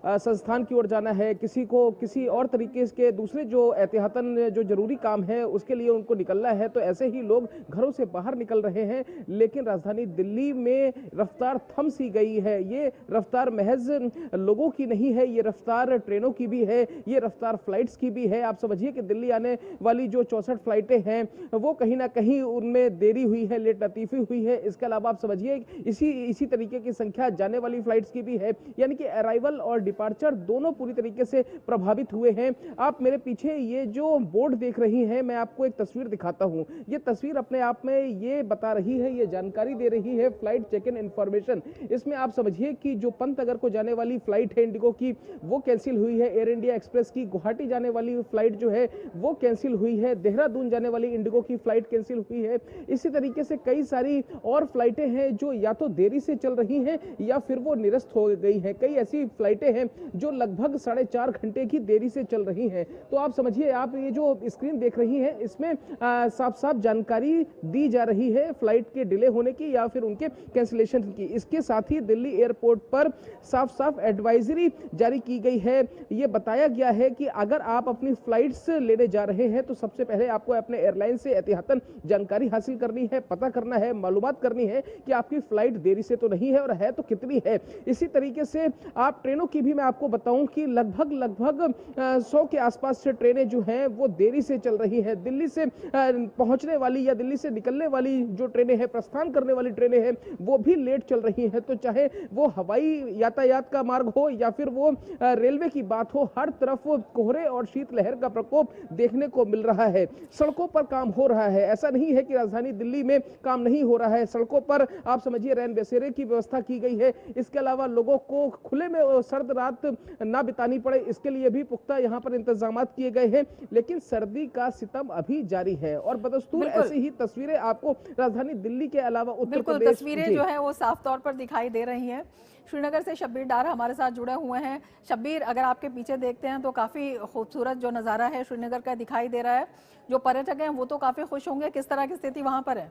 संस्थान की ओर जाना है, किसी को किसी और तरीके के दूसरे जो एहतियातन जो जरूरी काम है उसके लिए उनको निकलना है, तो ऐसे ही लोग घरों से बाहर निकल रहे हैं। लेकिन राजधानी दिल्ली में रफ्तार थम सी गई है। ये रफ्तार महज लोगों की नहीं है, ये रफ्तार ट्रेनों की भी है, ये रफ्तार फ्लाइट्स की भी है। आप समझिए कि दिल्ली आने वाली जो 64 फ्लाइटें हैं वो कहीं ना कहीं उनमें देरी हुई है, लेट लतीफ़ी हुई है। इसके अलावा आप समझिए इसी तरीके की संख्या जाने वाली फ्लाइट्स की भी है, यानी कि अराइवल और डिपार्चर दोनों पूरी तरीके से प्रभावित हुए हैं। आप मेरे पीछे ये जो बोर्ड देख रही हैं, मैं आपको एक तस्वीर दिखाता हूं। ये तस्वीर अपने आप में ये बता रही है, ये जानकारी दे रही है फ्लाइट चेक इन इंफॉर्मेशन। इसमें आप समझिए समझिए कि जो पंतनगर को जाने वाली फ्लाइट है इंडिगो की वो कैंसिल हुई है। एयर इंडिया एक्सप्रेस की गुवाहाटी जाने वाली फ्लाइट जो है वो कैंसिल हुई है। देहरादून जाने वाली इंडिगो की फ्लाइट कैंसिल हुई है। इसी तरीके से कई सारी और फ्लाइटें हैं जो या तो देरी से चल रही हैं या फिर वो निरस्त हो गई हैं। कई ऐसी फ्लाइटें हैं जो लगभग 4.5 घंटे की देरी से चल रही हैं। तो आप समझिए, आप ये जो स्क्रीन देख रही हैं इसमें साफ साफ जानकारी दी जा रही है फ्लाइट के डिले होने की या फिर उनके कैंसिलेशन की। इसके साथ ही दिल्ली एयरपोर्ट पर साफ साफ एडवाइजरी जारी की गई है। ये बताया गया है कि अगर आप अपनी फ्लाइट्स लेने जा रहे हैं तो सबसे पहले आपको अपने एयरलाइन से एहतियातन जानकारी हासिल करनी है, पता करना है, मालूमात करनी है कि आपकी फ्लाइट देरी से तो नहीं है और है तो कितनी है। इसी तरीके से आप ट्रेनों की भी मैं आपको बताऊं कि लगभग 100 के आसपास से ट्रेनें जो हैं वो देरी से चल रही हैं। दिल्ली से पहुंचने वाली या दिल्ली से निकलने वाली जो ट्रेनें हैं, प्रस्थान करने वाली ट्रेनें हैं, वो भी लेट चल रही हैं। तो चाहे वो हवाई यातायात का मार्ग हो या फिर वो रेलवे की बात हो, हर तरफ कोहरे और शीतलहर का प्रकोप देखने को मिल रहा है। सड़कों पर काम हो रहा है, ऐसा नहीं है कि राजधानी दिल्ली में काम नहीं हो रहा है। सड़कों पर आप समझिए रैन बसेरे की व्यवस्था की गई है। इसके अलावा लोगों को खुले में सर्द रात ना बितानी पड़े, इसके लिए भी पुख्ता यहाँ पर इंतजाम किए गए हैं। लेकिन सर्दी का सितम अभी जारी है और बदस्तूर ऐसी ही तस्वीरें आपको राजधानी दिल्ली के अलावा उत्तर प्रदेश तस्वीरें जो है वो साफ तौर पर दिखाई दे रही हैं। श्रीनगर से शब्बीर डार हमारे साथ जुड़े हुए हैं। शब्बीर, अगर आपके पीछे देखते हैं तो काफी खूबसूरत जो नज़ारा है श्रीनगर का दिखाई दे रहा है। जो पर्यटक हैं वो तो काफी खुश होंगे। किस तरह की स्थिति वहां पर है?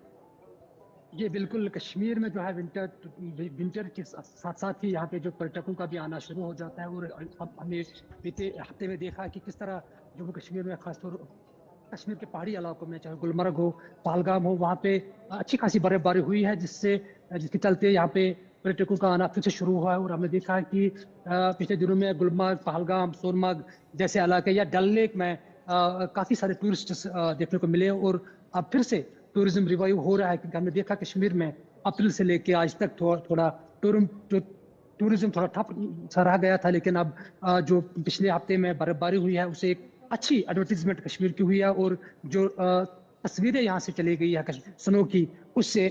ये बिल्कुल कश्मीर में जो है विंटर के साथ साथ ही यहाँ पे जो पर्यटकों का भी आना शुरू हो जाता है। और अब हमने बीते हफ्ते में देखा कि किस तरह जम्मू कश्मीर में खासतौर कश्मीर के पहाड़ी इलाकों में, चाहे गुलमर्ग हो, पहलगाम हो, वहाँ पे अच्छी खासी बर्फबारी हुई है जिसके चलते यहाँ पे पर्यटकों का आना फिर से शुरू हुआ है। और हमने देखा है कि पिछले दिनों में गुलमर्ग, पहलगाम, सोनमर्ग जैसे इलाके या डल लेक में काफ़ी सारे टूरिस्ट देखने को मिले और अब फिर से टूरिज्म रिवाइव हो रहा है। क्योंकि हमने देखा कश्मीर में अप्रैल से लेके आज तक थोड़ा टूरिज्म थोड़ा ठप सा रह गया था। लेकिन अब जो पिछले हफ्ते में बर्फबारी हुई है उससे एक अच्छी एडवर्टीजमेंट कश्मीर की हुई है। और जो तस्वीरें यहाँ से चली गई है स्नो की, उससे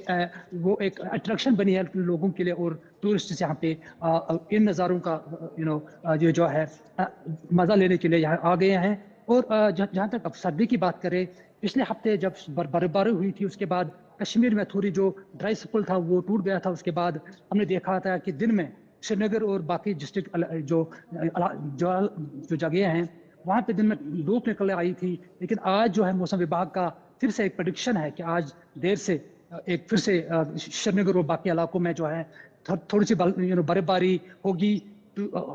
वो एक अट्रैक्शन बनी है लोगों के लिए और टूरिस्ट यहाँ पे इन नज़ारों का जो है मज़ा लेने के लिए यहाँ आ गए हैं। और जहाँ तक अब सर्दी की बात करें, पिछले हफ्ते जब बर्फबारी हुई थी उसके बाद कश्मीर में थोड़ी जो ड्राई स्पेल था वो टूट गया था। उसके बाद हमने देखा था कि दिन में श्रीनगर और बाकी डिस्ट्रिक्ट जो जगह हैं वहाँ पे दिन में धूप निकल आई थी। लेकिन आज जो है मौसम विभाग का फिर से एक प्रेडिक्शन है कि आज देर से एक फिर से श्रीनगर और बाकी इलाकों में जो है थोड़ी सी बर्फबारी होगी।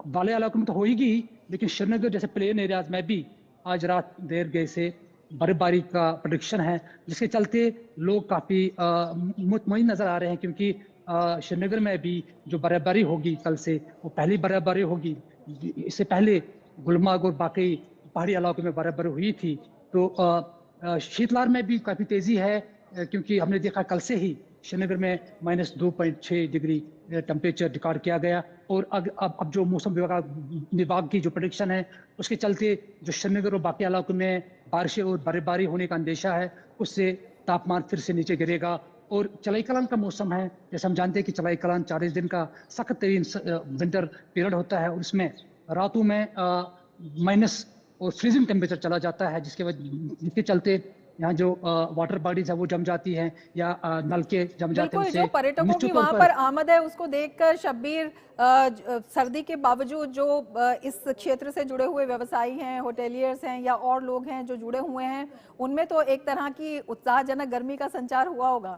वाले इलाकों में तो होगी, लेकिन श्रीनगर जैसे प्लेन एरियाज में भी आज रात देर गए से बर्फबारी का प्रेडिक्शन है, जिसके चलते लोग काफ़ी मुतमईन नज़र आ रहे हैं। क्योंकि श्रीनगर में भी जो बर्फबारी होगी कल से, वो पहली बर्फबारी होगी। इससे पहले गुलमर्ग और बाकी पहाड़ी इलाकों में बर्फबारी हुई थी। तो शीतलहर में भी काफ़ी तेज़ी है, क्योंकि हमने देखा कल से ही श्रीनगर में -2.6 डिग्री टेम्परेचर रिकॉर्ड किया गया। और अब जो मौसम विभाग की जो प्रेडिक्शन है उसके चलते जो श्रीनगर और बाकी इलाकों में बारिशें और बर्फबारी होने का अंदेशा है, उससे तापमान फिर से नीचे गिरेगा। और चलाई कलान का मौसम है, जैसे हम जानते हैं कि चलाई कलान 40 दिन का सख्त तरीन विंटर पीरियड होता है और उसमें रातों में माइनस और फ्रीजिंग टेम्परेचर चला जाता है, जिसके चलते यहाँ जो वाटर बॉडीज है वो जम जाती हैं या नलके जम जाते हैं। जो पर्यटकों की वहाँ पर आमद है उसको देखकर शब्बीर, सर्दी के बावजूद जो इस क्षेत्र से जुड़े हुए व्यवसायी हैं, होटेलियर्स हैं या और लोग हैं जो जुड़े हुए हैं, उनमें तो एक तरह की उत्साहजनक गर्मी का संचार हुआ होगा।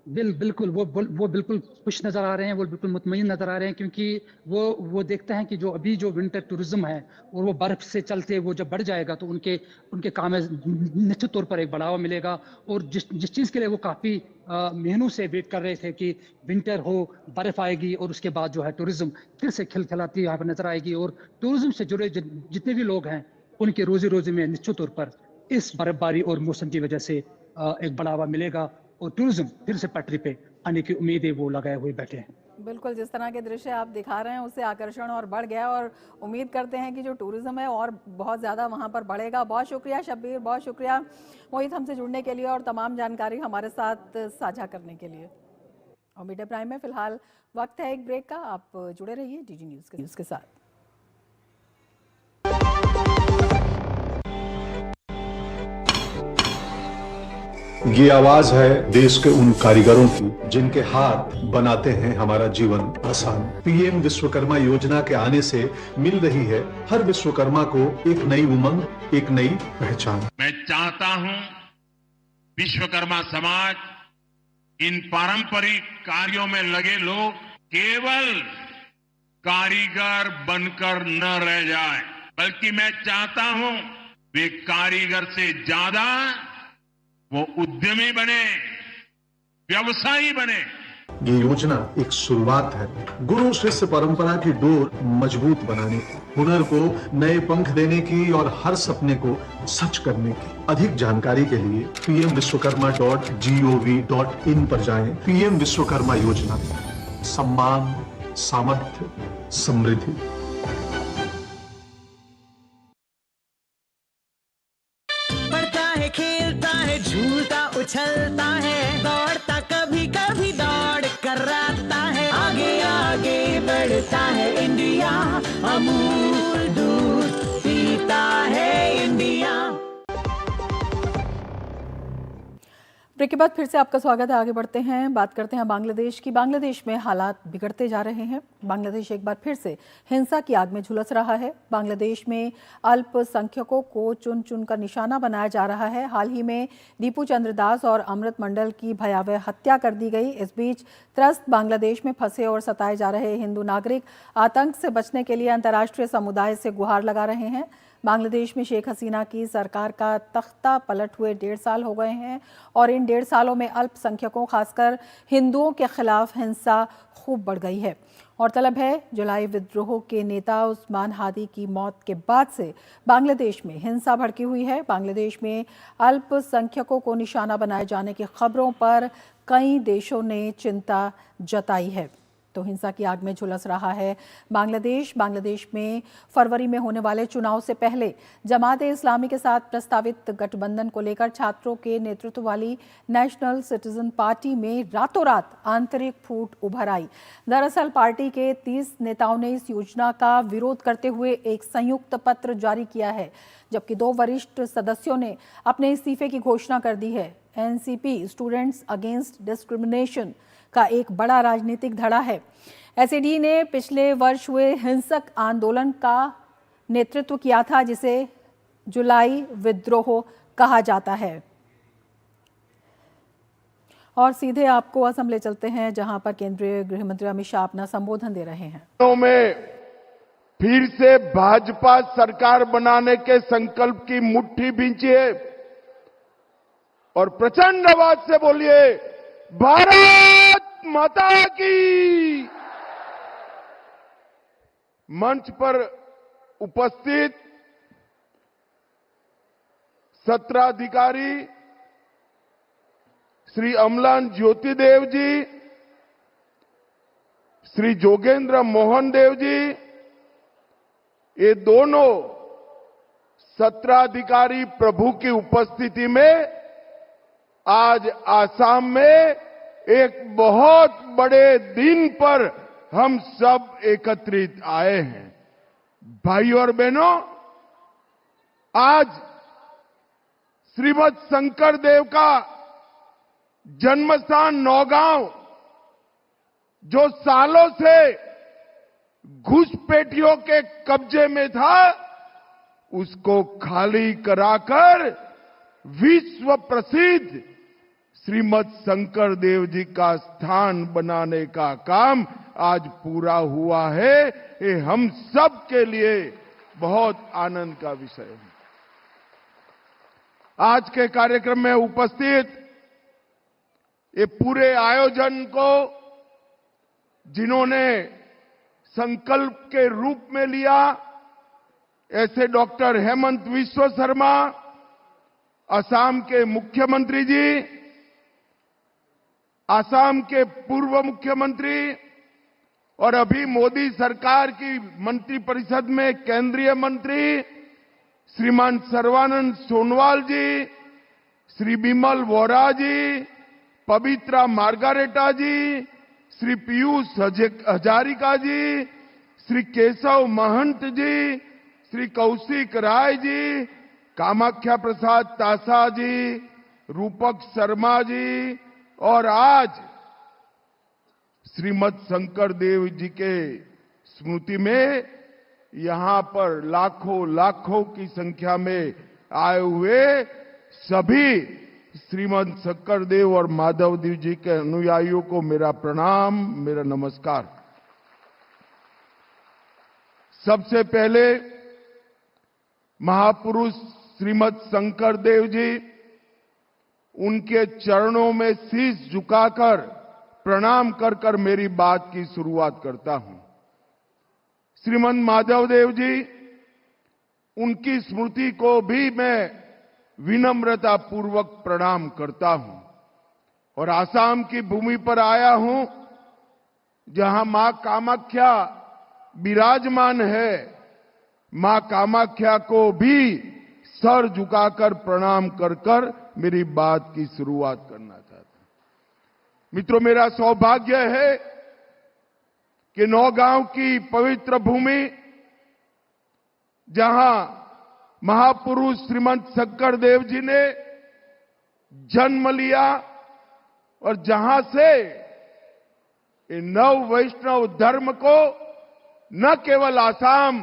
बिल्कुल वो बिल्कुल खुश नज़र आ रहे हैं, वो बिल्कुल मुतमईन नज़र आ रहे हैं। क्योंकि वो देखते हैं कि जो अभी जो विंटर टूरिज्म है और वो बर्फ़ से चलते वो जब बढ़ जाएगा तो उनके काम में निश्चित तौर पर एक बढ़ावा मिलेगा। और जिस चीज़ के लिए वो काफ़ी महीनों से वेट कर रहे थे कि विंटर हो, बर्फ़ आएगी और उसके बाद जो है टूरिज्म फिर से खिलखिलाती यहाँ पर नज़र आएगी। और टूरिज्म से जुड़े जितने भी लोग हैं उनके रोज़ी में निश्चित तौर पर इस बर्फबारी और मौसम की वजह से एक बढ़ावा मिलेगा और टूरिज्म फिर से पटरी पे आने की उम्मीदें वो लगाए हुए बैठे हैं। बिल्कुल, जिस तरह के दृश्य आप दिखा रहे हैं उससे आकर्षण और बढ़ गया और उम्मीद करते हैं कि जो टूरिज्म है और बहुत ज़्यादा वहाँ पर बढ़ेगा। बहुत शुक्रिया शब्बीर, बहुत शुक्रिया मोहित हमसे जुड़ने के लिए और तमाम जानकारी हमारे साथ साझा करने के लिए। और मीडिया प्राइम में फिलहाल वक्त है एक ब्रेक का। आप जुड़े रहिए डीडी न्यूज़ के साथ। ये आवाज है देश के उन कारीगरों की जिनके हाथ बनाते हैं हमारा जीवन आसान। पीएम विश्वकर्मा योजना के आने से मिल रही है हर विश्वकर्मा को एक नई उमंग, एक नई पहचान। मैं चाहता हूं विश्वकर्मा समाज, इन पारंपरिक कार्यों में लगे लोग केवल कारीगर बनकर न रह जाए, बल्कि मैं चाहता हूं वे कारीगर से ज्यादा वो उद्यमी बने, व्यवसायी बने। ये योजना एक शुरुआत है गुरु शिष्य परंपरा की डोर मजबूत बनाने की, हुनर को नए पंख देने की और हर सपने को सच करने की। अधिक जानकारी के लिए pmvishwakarma.gov.in पर जाएं। पीएम विश्वकर्मा योजना, सम्मान, सामर्थ्य, समृद्धि। पढ़ता है, खेलता है, झूलता उछलता है, दौड़ता कभी कभी दौड़ कराता है, आगे आगे बढ़ता है इंडिया, अमूल दूध पीता है इंडिया। ब्रेक के बाद फिर से आपका स्वागत है। आगे बढ़ते हैं, बात करते हैं बांग्लादेश की। बांग्लादेश में हालात बिगड़ते जा रहे हैं। बांग्लादेश एक बार फिर से हिंसा की आग में झुलस रहा है। बांग्लादेश में अल्पसंख्यकों को चुन चुन कर निशाना बनाया जा रहा है। हाल ही में दीपू चंद्र दास और अमृत मंडल की भयावह हत्या कर दी गई। इस बीच त्रस्त बांग्लादेश में फंसे और सताए जा रहे हिंदू नागरिक आतंक से बचने के लिए अंतर्राष्ट्रीय समुदाय से गुहार लगा रहे हैं। बांग्लादेश में शेख हसीना की सरकार का तख्ता पलट हुए 1.5 साल हो गए हैं और इन 1.5 सालों में अल्पसंख्यकों खासकर हिंदुओं के खिलाफ हिंसा खूब बढ़ गई है। और तलब है जुलाई विद्रोह के नेता उस्मान हादी की मौत के बाद से बांग्लादेश में हिंसा भड़की हुई है। बांग्लादेश में अल्पसंख्यकों को निशाना बनाए जाने की खबरों पर कई देशों ने चिंता जताई है। तो हिंसा की आग में झुलस रहा है बांग्लादेश। बांग्लादेश में फरवरी में होने वाले चुनाव से पहले जमात-ए-इस्लामी के साथ प्रस्तावित गठबंधन को लेकर छात्रों के नेतृत्व वाली नेशनल सिटीजन पार्टी में रातों रात आंतरिक फूट उभर आई। दरअसल पार्टी के 30 नेताओं ने इस योजना का विरोध करते हुए एक संयुक्त पत्र जारी किया है, जबकि 2 वरिष्ठ सदस्यों ने अपने इस्तीफे की घोषणा कर दी है। एनसीपी स्टूडेंट्स अगेंस्ट डिस्क्रिमिनेशन का एक बड़ा राजनीतिक धड़ा है। एसएडी ने पिछले वर्ष हुए हिंसक आंदोलन का नेतृत्व किया था, जिसे जुलाई विद्रोह कहा जाता है। और सीधे आपको असम ले चलते हैं, जहां पर केंद्रीय गृह मंत्री अमित शाह अपना संबोधन दे रहे हैं। में फिर से भाजपा सरकार बनाने के संकल्प की मुट्ठी भींचिए और प्रचंड आवाज से बोलिए, भारत माता की। मंच पर उपस्थित 17 अधिकारी, श्री अमलान ज्योति देव जी, श्री जोगेंद्र मोहन देव जी, ये दोनों 17 अधिकारी प्रभु की उपस्थिति में आज आसाम में एक बहुत बड़े दिन पर हम सब एकत्रित आए हैं। भाइयों और बहनों, आज श्रीमद शंकर देव का जन्मस्थान नौगांव, जो सालों से घुसपैठियों के कब्जे में था, उसको खाली कराकर विश्व प्रसिद्ध श्रीमद शंकर देव जी का स्थान बनाने का काम आज पूरा हुआ है। ये हम सब के लिए बहुत आनंद का विषय है। आज के कार्यक्रम में उपस्थित ये पूरे आयोजन को जिन्होंने संकल्प के रूप में लिया, ऐसे डॉक्टर हेमंत विश्व शर्मा, असम के मुख्यमंत्री जी, असम के पूर्व मुख्यमंत्री और अभी मोदी सरकार की मंत्रिपरिषद में केंद्रीय मंत्री श्रीमान सर्बानंद सोनोवाल जी, श्री बिमल वोरा जी, पवित्रा मार्गारेटा जी, श्री पीयूष हजारिका जी, श्री केशव महंत जी, श्री कौशिक राय जी, कामाख्या प्रसाद तासा जी, रूपक शर्मा जी और आज श्रीमद शंकर देव जी के स्मृति में यहां पर लाखों की संख्या में आए हुए सभी श्रीमद शंकर देव और माधव देव जी के अनुयायियों को मेरा प्रणाम, मेरा नमस्कार। सबसे पहले महापुरुष श्रीमद शंकर देव जी, उनके चरणों में शीश झुकाकर प्रणाम कर मेरी बात की शुरुआत करता हूं। श्रीमद माधव देव जी, उनकी स्मृति को भी मैं विनम्रता पूर्वक प्रणाम करता हूं और आसाम की भूमि पर आया हूं जहां मां कामाख्या विराजमान है। मां कामाख्या को भी सर झुकाकर प्रणाम कर मेरी बात की शुरुआत करना चाहता हूं। मित्रों, मेरा सौभाग्य है कि नौगांव की पवित्र भूमि, जहां महापुरुष श्रीमद शंकर देव जी ने जन्म लिया और जहां से नव वैष्णव धर्म को न केवल आसाम,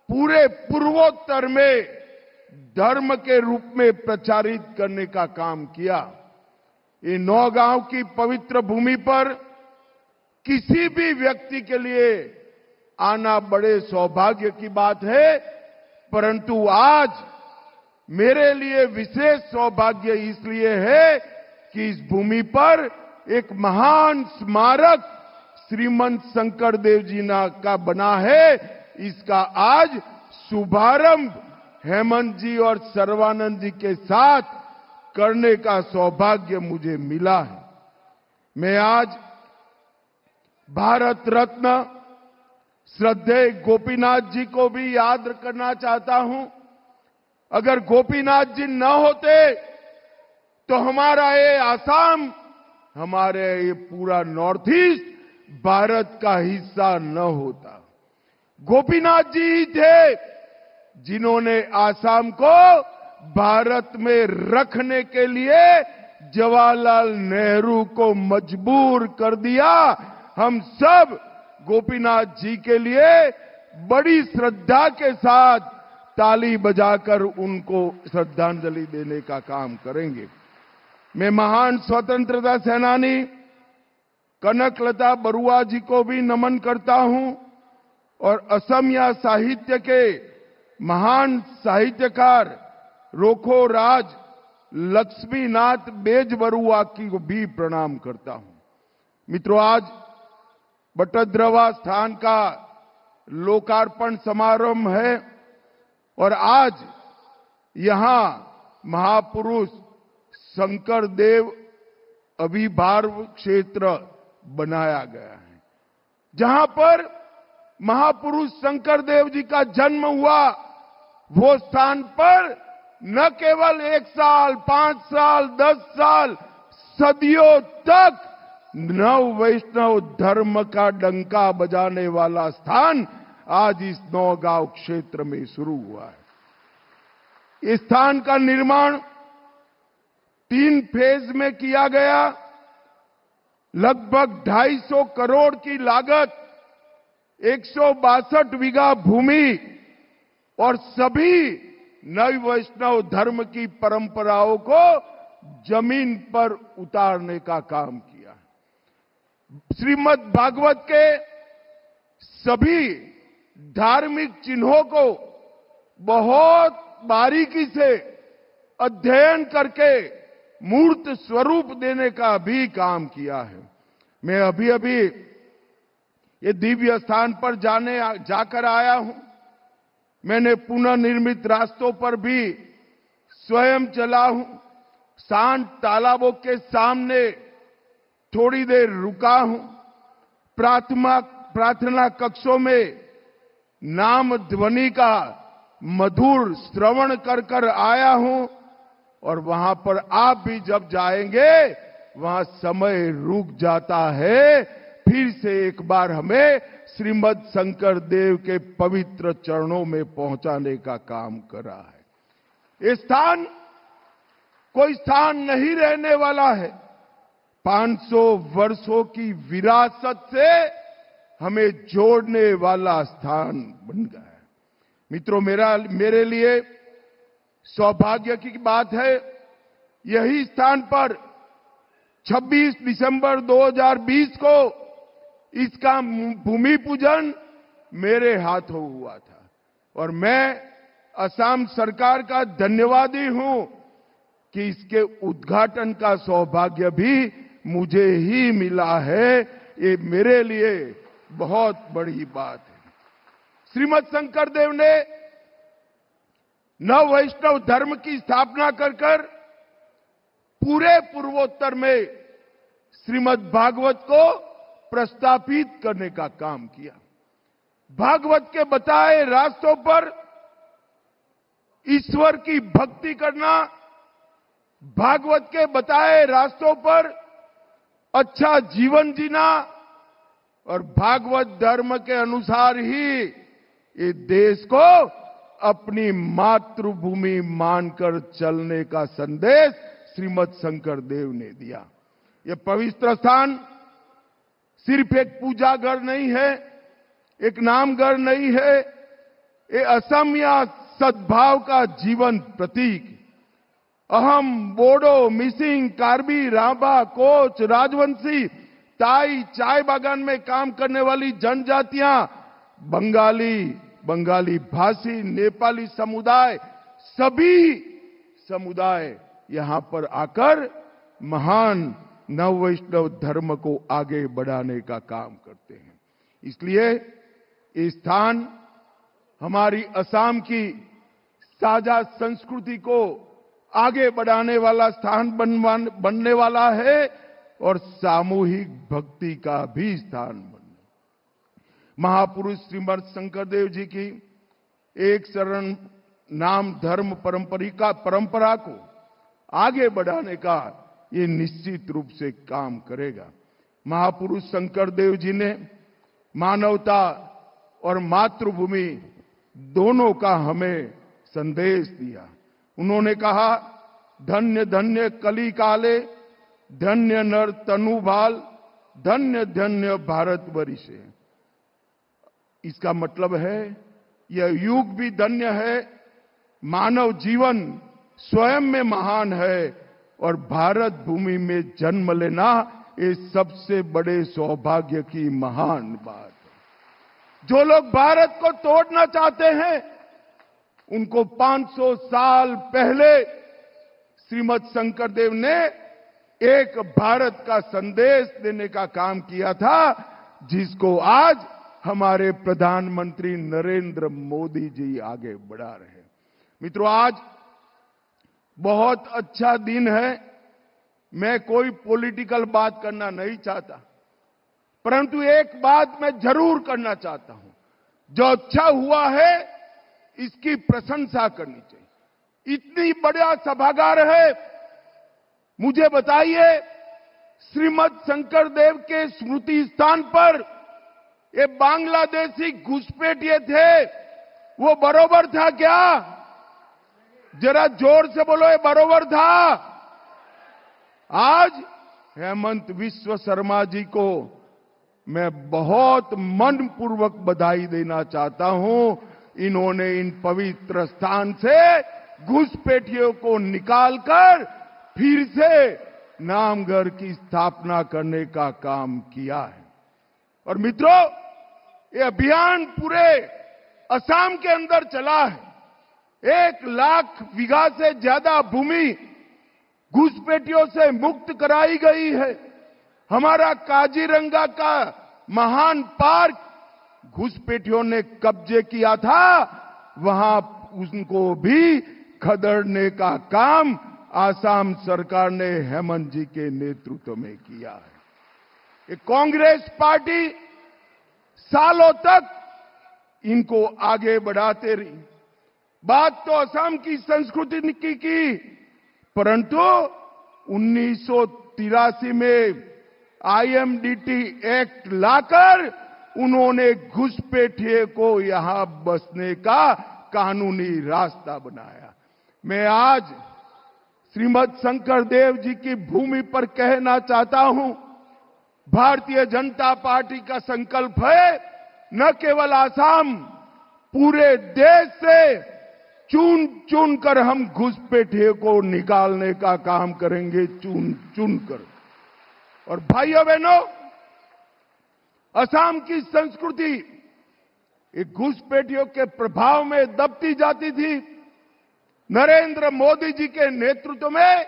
पूरे पूर्वोत्तर में धर्म के रूप में प्रचारित करने का काम किया। ये नौगांव की पवित्र भूमि पर किसी भी व्यक्ति के लिए आना बड़े सौभाग्य की बात है, परंतु आज मेरे लिए विशेष सौभाग्य इसलिए है कि इस भूमि पर एक महान स्मारक श्रीमद शंकर देव जी का बना है। इसका आज शुभारंभ हेमंत जी और सर्वानंद जी के साथ करने का सौभाग्य मुझे मिला है। मैं आज भारत रत्न श्रद्धेय गोपीनाथ जी को भी याद करना चाहता हूं। अगर गोपीनाथ जी न होते तो हमारा ये आसाम, हमारे ये पूरा नॉर्थ ईस्ट भारत का हिस्सा न होता। गोपीनाथ जी ही थे जिन्होंने आसाम को भारत में रखने के लिए जवाहरलाल नेहरू को मजबूर कर दिया। हम सब गोपीनाथ जी के लिए बड़ी श्रद्धा के साथ ताली बजाकर उनको श्रद्धांजलि देने का काम करेंगे। मैं महान स्वतंत्रता सेनानी कनकलता बरुआ जी को भी नमन करता हूं और असमिया साहित्य के महान साहित्यकार रोखो राज लक्ष्मीनाथ बेजबरुआ की को भी प्रणाम करता हूं। मित्रों, आज बटद्रवा स्थान का लोकार्पण समारोह है और आज यहां महापुरुष शंकर देव अभिभार्व क्षेत्र बनाया गया है, जहां पर महापुरुष शंकर देव जी का जन्म हुआ। वो स्थान पर न केवल 1 साल, 5 साल, 10 साल, सदियों तक नव वैष्णव धर्म का डंका बजाने वाला स्थान आज इस नौगांव क्षेत्र में शुरू हुआ है। इस स्थान का निर्माण 3 फेज में किया गया। लगभग 250 करोड़ की लागत, 162 बीघा भूमि और सभी नव वैष्णव धर्म की परंपराओं को जमीन पर उतारने का काम किया। श्रीमद् भागवत के सभी धार्मिक चिन्हों को बहुत बारीकी से अध्ययन करके मूर्त स्वरूप देने का भी काम किया है। मैं अभी ये दिव्य स्थान पर जाकर आया हूं। मैंने पुनर्निर्मित रास्तों पर भी स्वयं चला हूं। शांत तालाबों के सामने थोड़ी देर रुका हूं। प्रार्थना कक्षों में नाम ध्वनि का मधुर श्रवण कर आया हूं और वहां पर आप भी जब जाएंगे वहां समय रुक जाता है, फिर से एक बार हमें श्रीमद शंकर देव के पवित्र चरणों में पहुंचाने का काम करा है। ये स्थान कोई स्थान नहीं रहने वाला है, 500 वर्षों की विरासत से हमें जोड़ने वाला स्थान बन गया है। मित्रों, मेरे लिए सौभाग्य की बात है, यही स्थान पर 26 दिसंबर 2020 को इसका भूमि पूजन मेरे हाथों हुआ था और मैं असम सरकार का धन्यवादी हूं कि इसके उद्घाटन का सौभाग्य भी मुझे ही मिला है। ये मेरे लिए बहुत बड़ी बात है। श्रीमद शंकर देव ने नव वैष्णव धर्म की स्थापना कर पूरे पूर्वोत्तर में श्रीमद भागवत को प्रस्थापित करने का काम किया। भागवत के बताए रास्तों पर ईश्वर की भक्ति करना, भागवत के बताए रास्तों पर अच्छा जीवन जीना और भागवत धर्म के अनुसार ही ये देश को अपनी मातृभूमि मानकर चलने का संदेश श्रीमद शंकर देव ने दिया। यह पवित्र स्थान सिर्फ एक पूजा घर नहीं है, एक नाम घर नहीं है, ये असम या सद्भाव का जीवन प्रतीक। अहम, बोडो, मिसिंग, कार्बी, राभा, कोच, राजवंशी, ताई, चाय बागान में काम करने वाली जनजातियां, बंगाली भाषी, नेपाली समुदाय, सभी समुदाय यहां पर आकर महान नव वैष्णव धर्म को आगे बढ़ाने का काम करते हैं। इसलिए ये स्थान हमारी असम की साझा संस्कृति को आगे बढ़ाने वाला स्थान बनने वाला है और सामूहिक भक्ति का भी स्थान बनने। महापुरुष श्रीमद शंकर देव जी की एक शरण नाम धर्म परंपरा को आगे बढ़ाने का ये निश्चित रूप से काम करेगा। महापुरुष शंकर देव जी ने मानवता और मातृभूमि दोनों का हमें संदेश दिया। उन्होंने कहा, धन्य धन्य कली काले, धन्य नर तनुभाल, धन्य धन्य भारत वर्षे। इसका मतलब है यह युग भी धन्य है, मानव जीवन स्वयं में महान है और भारत भूमि में जन्म लेना ये सबसे बड़े सौभाग्य की महान बात है। जो लोग भारत को तोड़ना चाहते हैं उनको 500 साल पहले श्रीमद शंकर देव ने एक भारत का संदेश देने का काम किया था, जिसको आज हमारे प्रधानमंत्री नरेंद्र मोदी जी आगे बढ़ा रहे हैं। मित्रों, आज बहुत अच्छा दिन है। मैं कोई पॉलिटिकल बात करना नहीं चाहता, परंतु एक बात मैं जरूर करना चाहता हूं। जो अच्छा हुआ है इसकी प्रशंसा करनी चाहिए। इतनी बड़ा सभागार है, मुझे बताइए, श्रीमद शंकर देव के स्मृति स्थान पर ये बांग्लादेशी घुसपैठिए थे, वो बरोबर था क्या? जरा जोर से बोलो, ये बरोबर था? आज हेमंत विश्व शर्मा जी को मैं बहुत मनपूर्वक बधाई देना चाहता हूं। इन्होंने इन पवित्र स्थान से घुसपैठियों को निकालकर फिर से नामघर की स्थापना करने का काम किया है। और मित्रों, ये अभियान पूरे असम के अंदर चला है। 1 लाख बीघा से ज्यादा भूमि घुसपैठियों से मुक्त कराई गई है। हमारा काजीरंगा का महान पार्क घुसपैठियों ने कब्जे किया था, वहां उनको भी खदेड़ने का काम आसाम सरकार ने हेमंत जी के नेतृत्व में किया है। ये कांग्रेस पार्टी सालों तक इनको आगे बढ़ाते रही। बात तो असम की संस्कृति की, परंतु 1983 में IMDT एक्ट लाकर उन्होंने घुसपैठिए को यहां बसने का कानूनी रास्ता बनाया। मैं आज श्रीमद शंकर देव जी की भूमि पर कहना चाहता हूं, भारतीय जनता पार्टी का संकल्प है न केवल आसाम, पूरे देश से चुन चुन कर हम घुसपैठिए को निकालने का काम करेंगे, चुन चुन कर। और भाइयों बहनों, असम की संस्कृति एक घुसपैठियों के प्रभाव में दबती जाती थी। नरेंद्र मोदी जी के नेतृत्व में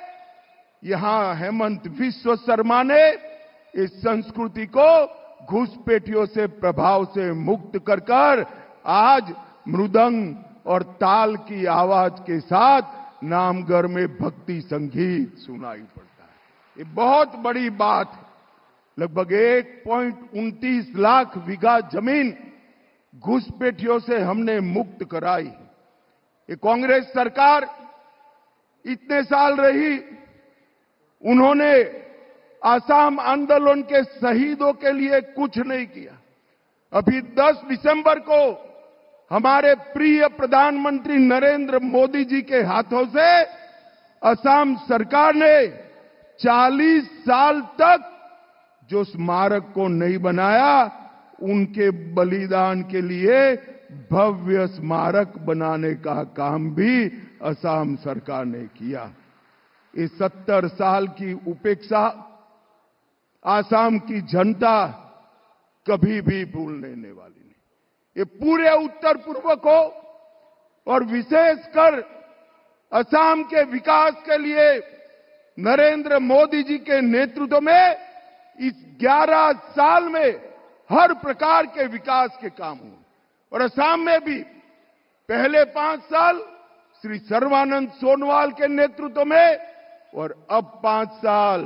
यहां हेमंत बिस्वा शर्मा ने इस संस्कृति को घुसपैठियों से प्रभाव से मुक्त कर कर आज मृदंग और ताल की आवाज के साथ नामगढ़ में भक्ति संगीत सुनाई पड़ता है। ये बहुत बड़ी बात है। लगभग 1.29 लाख बीघा जमीन घुसपैठियों से हमने मुक्त कराई। ये कांग्रेस सरकार इतने साल रही, उन्होंने आसाम आंदोलन के शहीदों के लिए कुछ नहीं किया। अभी 10 दिसंबर को हमारे प्रिय प्रधानमंत्री नरेंद्र मोदी जी के हाथों से असम सरकार ने 40 साल तक जो स्मारक को नहीं बनाया, उनके बलिदान के लिए भव्य स्मारक बनाने का काम भी असम सरकार ने किया। इस 70 साल की उपेक्षा आसाम की जनता कभी भी भूल लेने वाली नहीं। ये पूरे उत्तर पूर्व को और विशेषकर असम के विकास के लिए नरेंद्र मोदी जी के नेतृत्व में इस 11 साल में हर प्रकार के विकास के काम हुए। और असम में भी पहले 5 साल श्री सर्बानंद सोनोवाल के नेतृत्व में और अब 5 साल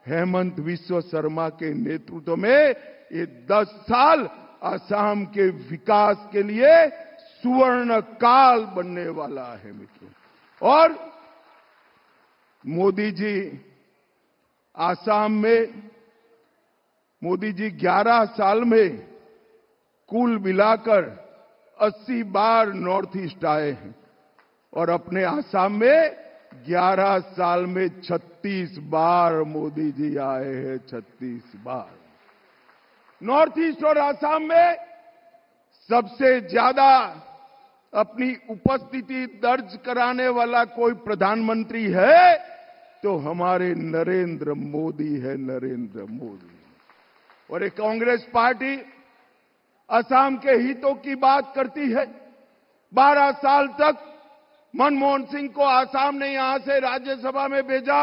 हेमंत बिस्वा शर्मा के नेतृत्व में ये 10 साल असम के विकास के लिए सुवर्ण काल बनने वाला है मित्रों। और मोदी जी असम में, मोदी जी 11 साल में कुल मिलाकर 80 बार नॉर्थ ईस्ट आए हैं और अपने असम में 11 साल में 36 बार मोदी जी आए हैं। 36 बार नॉर्थ ईस्ट और असम में सबसे ज्यादा अपनी उपस्थिति दर्ज कराने वाला कोई प्रधानमंत्री है तो हमारे नरेंद्र मोदी है, नरेंद्र मोदी। और एक कांग्रेस पार्टी असम के हितों की बात करती है। 12 साल तक मनमोहन सिंह को असम ने यहां से राज्यसभा में भेजा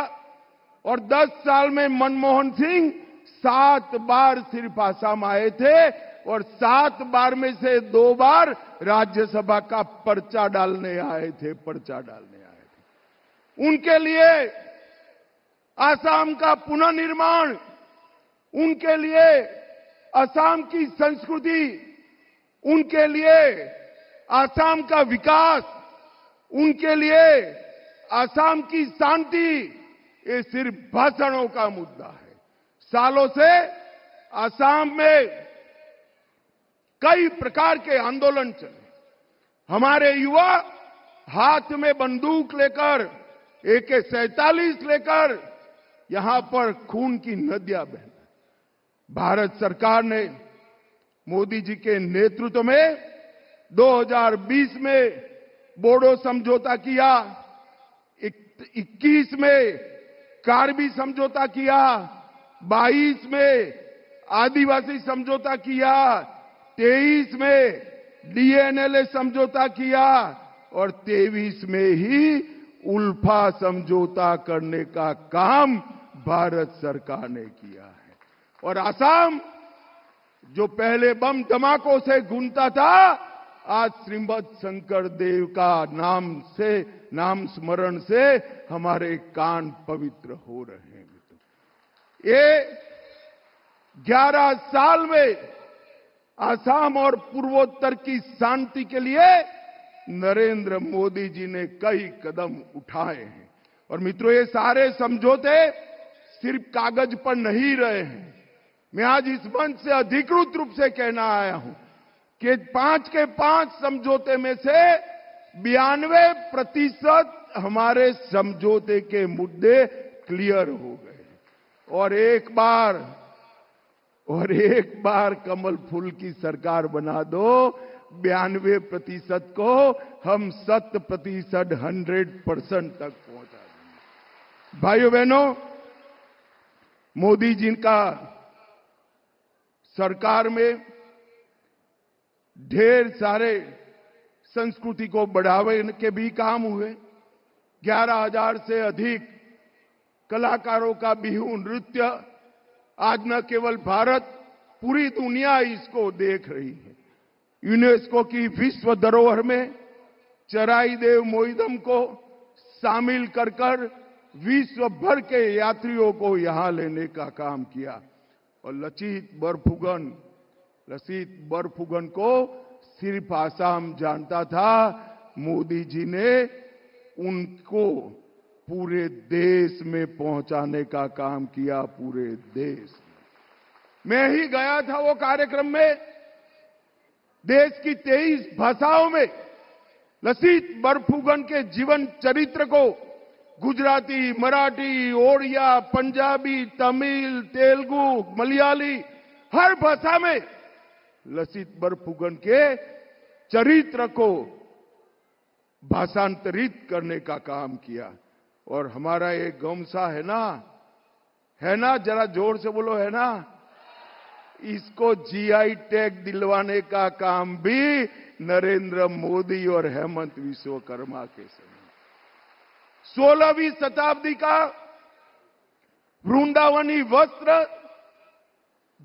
और 10 साल में मनमोहन सिंह 7 बार सिर्फ असम आए थे और 7 बार में से 2 बार राज्यसभा का पर्चा डालने आए थे, पर्चा डालने आए थे। उनके लिए असम का पुनर्निर्माण, उनके लिए असम की संस्कृति, उनके लिए असम का विकास, उनके लिए असम की शांति, ये सिर्फ भाषणों का मुद्दा है। सालों से असम में कई प्रकार के आंदोलन चले। हमारे युवा हाथ में बंदूक लेकर, AK-47 लेकर यहां पर खून की नदियां बह। भारत सरकार ने मोदी जी के नेतृत्व में 2020 में बोडो समझौता किया, 21 में कार्बी समझौता किया, 22 में आदिवासी समझौता किया, 23 में DNLA समझौता किया और 23 में ही उल्फा समझौता करने का काम भारत सरकार ने किया है। और असम जो पहले बम धमाकों से गूंजता था, आज श्रीमद शंकर देव का नाम स्मरण से हमारे कान पवित्र हो रहे हैं। ये 11 साल में असम और पूर्वोत्तर की शांति के लिए नरेंद्र मोदी जी ने कई कदम उठाए हैं। और मित्रों, ये सारे समझौते सिर्फ कागज पर नहीं रहे हैं, मैं आज इस मंच से अधिकृत रूप से कहना आया हूं कि 5 के 5 समझौते में से 92% हमारे समझौते के मुद्दे क्लियर हो गए और एक बार कमल फूल की सरकार बना दो 92% को हम 100% 100% तक पहुंचा देंगे। भाइयों बहनों, मोदी जी का सरकार में ढेर सारे संस्कृति को बढ़ावे के भी काम हुए। 11,000 से अधिक कलाकारों का बिहू नृत्य आज न केवल भारत, पूरी दुनिया इसको देख रही है। यूनेस्को की विश्व धरोहर में चराईदेव मोईदम को शामिल कर विश्व भर के यात्रियों को यहां लेने का काम किया और लचित बरफुगन को सिर्फ आसाम जानता था, मोदी जी ने उनको पूरे देश में पहुंचाने का काम किया, पूरे देश में। मैं ही गया था वो कार्यक्रम में, देश की 23 भाषाओं में लचित बरफुगन के जीवन चरित्र को गुजराती, मराठी, ओडिया, पंजाबी, तमिल, तेलुगु, मलयाली, हर भाषा में लचित बरफुगन के चरित्र को भाषांतरित करने का काम किया। और हमारा एक गमसा है ना, जरा जोर से बोलो, है ना, इसको जीआई टैग दिलवाने का काम भी नरेंद्र मोदी और हेमंत विश्वकर्मा के समय। 16वीं शताब्दी का वृंदावनी वस्त्र,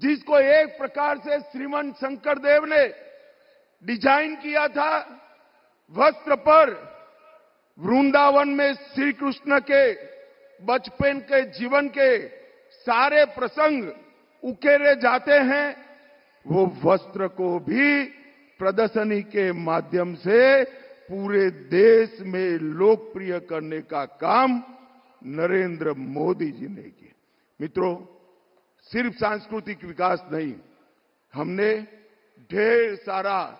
जिसको एक प्रकार से श्रीमंत शंकरदेव ने डिजाइन किया था, वस्त्र पर वृंदावन में श्री कृष्ण के बचपन के जीवन के सारे प्रसंग उकेरे जाते हैं। वो वस्त्र को भी प्रदर्शनी के माध्यम से पूरे देश में लोकप्रिय करने का काम नरेंद्र मोदी जी ने किया। मित्रों, सिर्फ सांस्कृतिक विकास नहीं, हमने ढेर सारा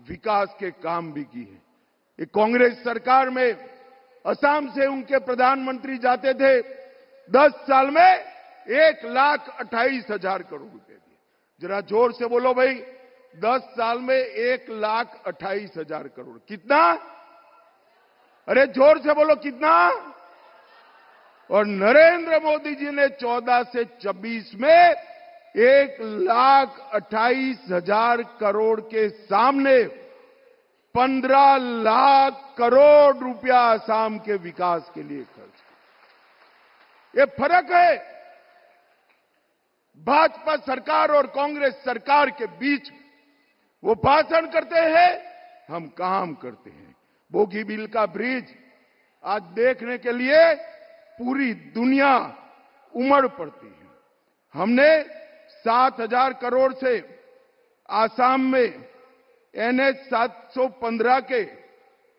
विकास के काम भी किए हैं। एक कांग्रेस सरकार में असम से उनके प्रधानमंत्री जाते थे, 10 साल में 1,28,000 करोड़ रुपए दिए। जरा जोर से बोलो भाई, 10 साल में 1,28,000 करोड़। कितना? अरे जोर से बोलो, कितना? और नरेंद्र मोदी जी ने 14 से 24 में 1,28,000 करोड़ के सामने 15 लाख करोड़ रुपया असम के विकास के लिए खर्च किया। ये फर्क है भाजपा सरकार और कांग्रेस सरकार के बीच में। वो भाषण करते हैं, हम काम करते हैं। बोगीबील का ब्रिज आज देखने के लिए पूरी दुनिया उमड़ पड़ती है। हमने 7,000 करोड़ से आसाम में NH 715 के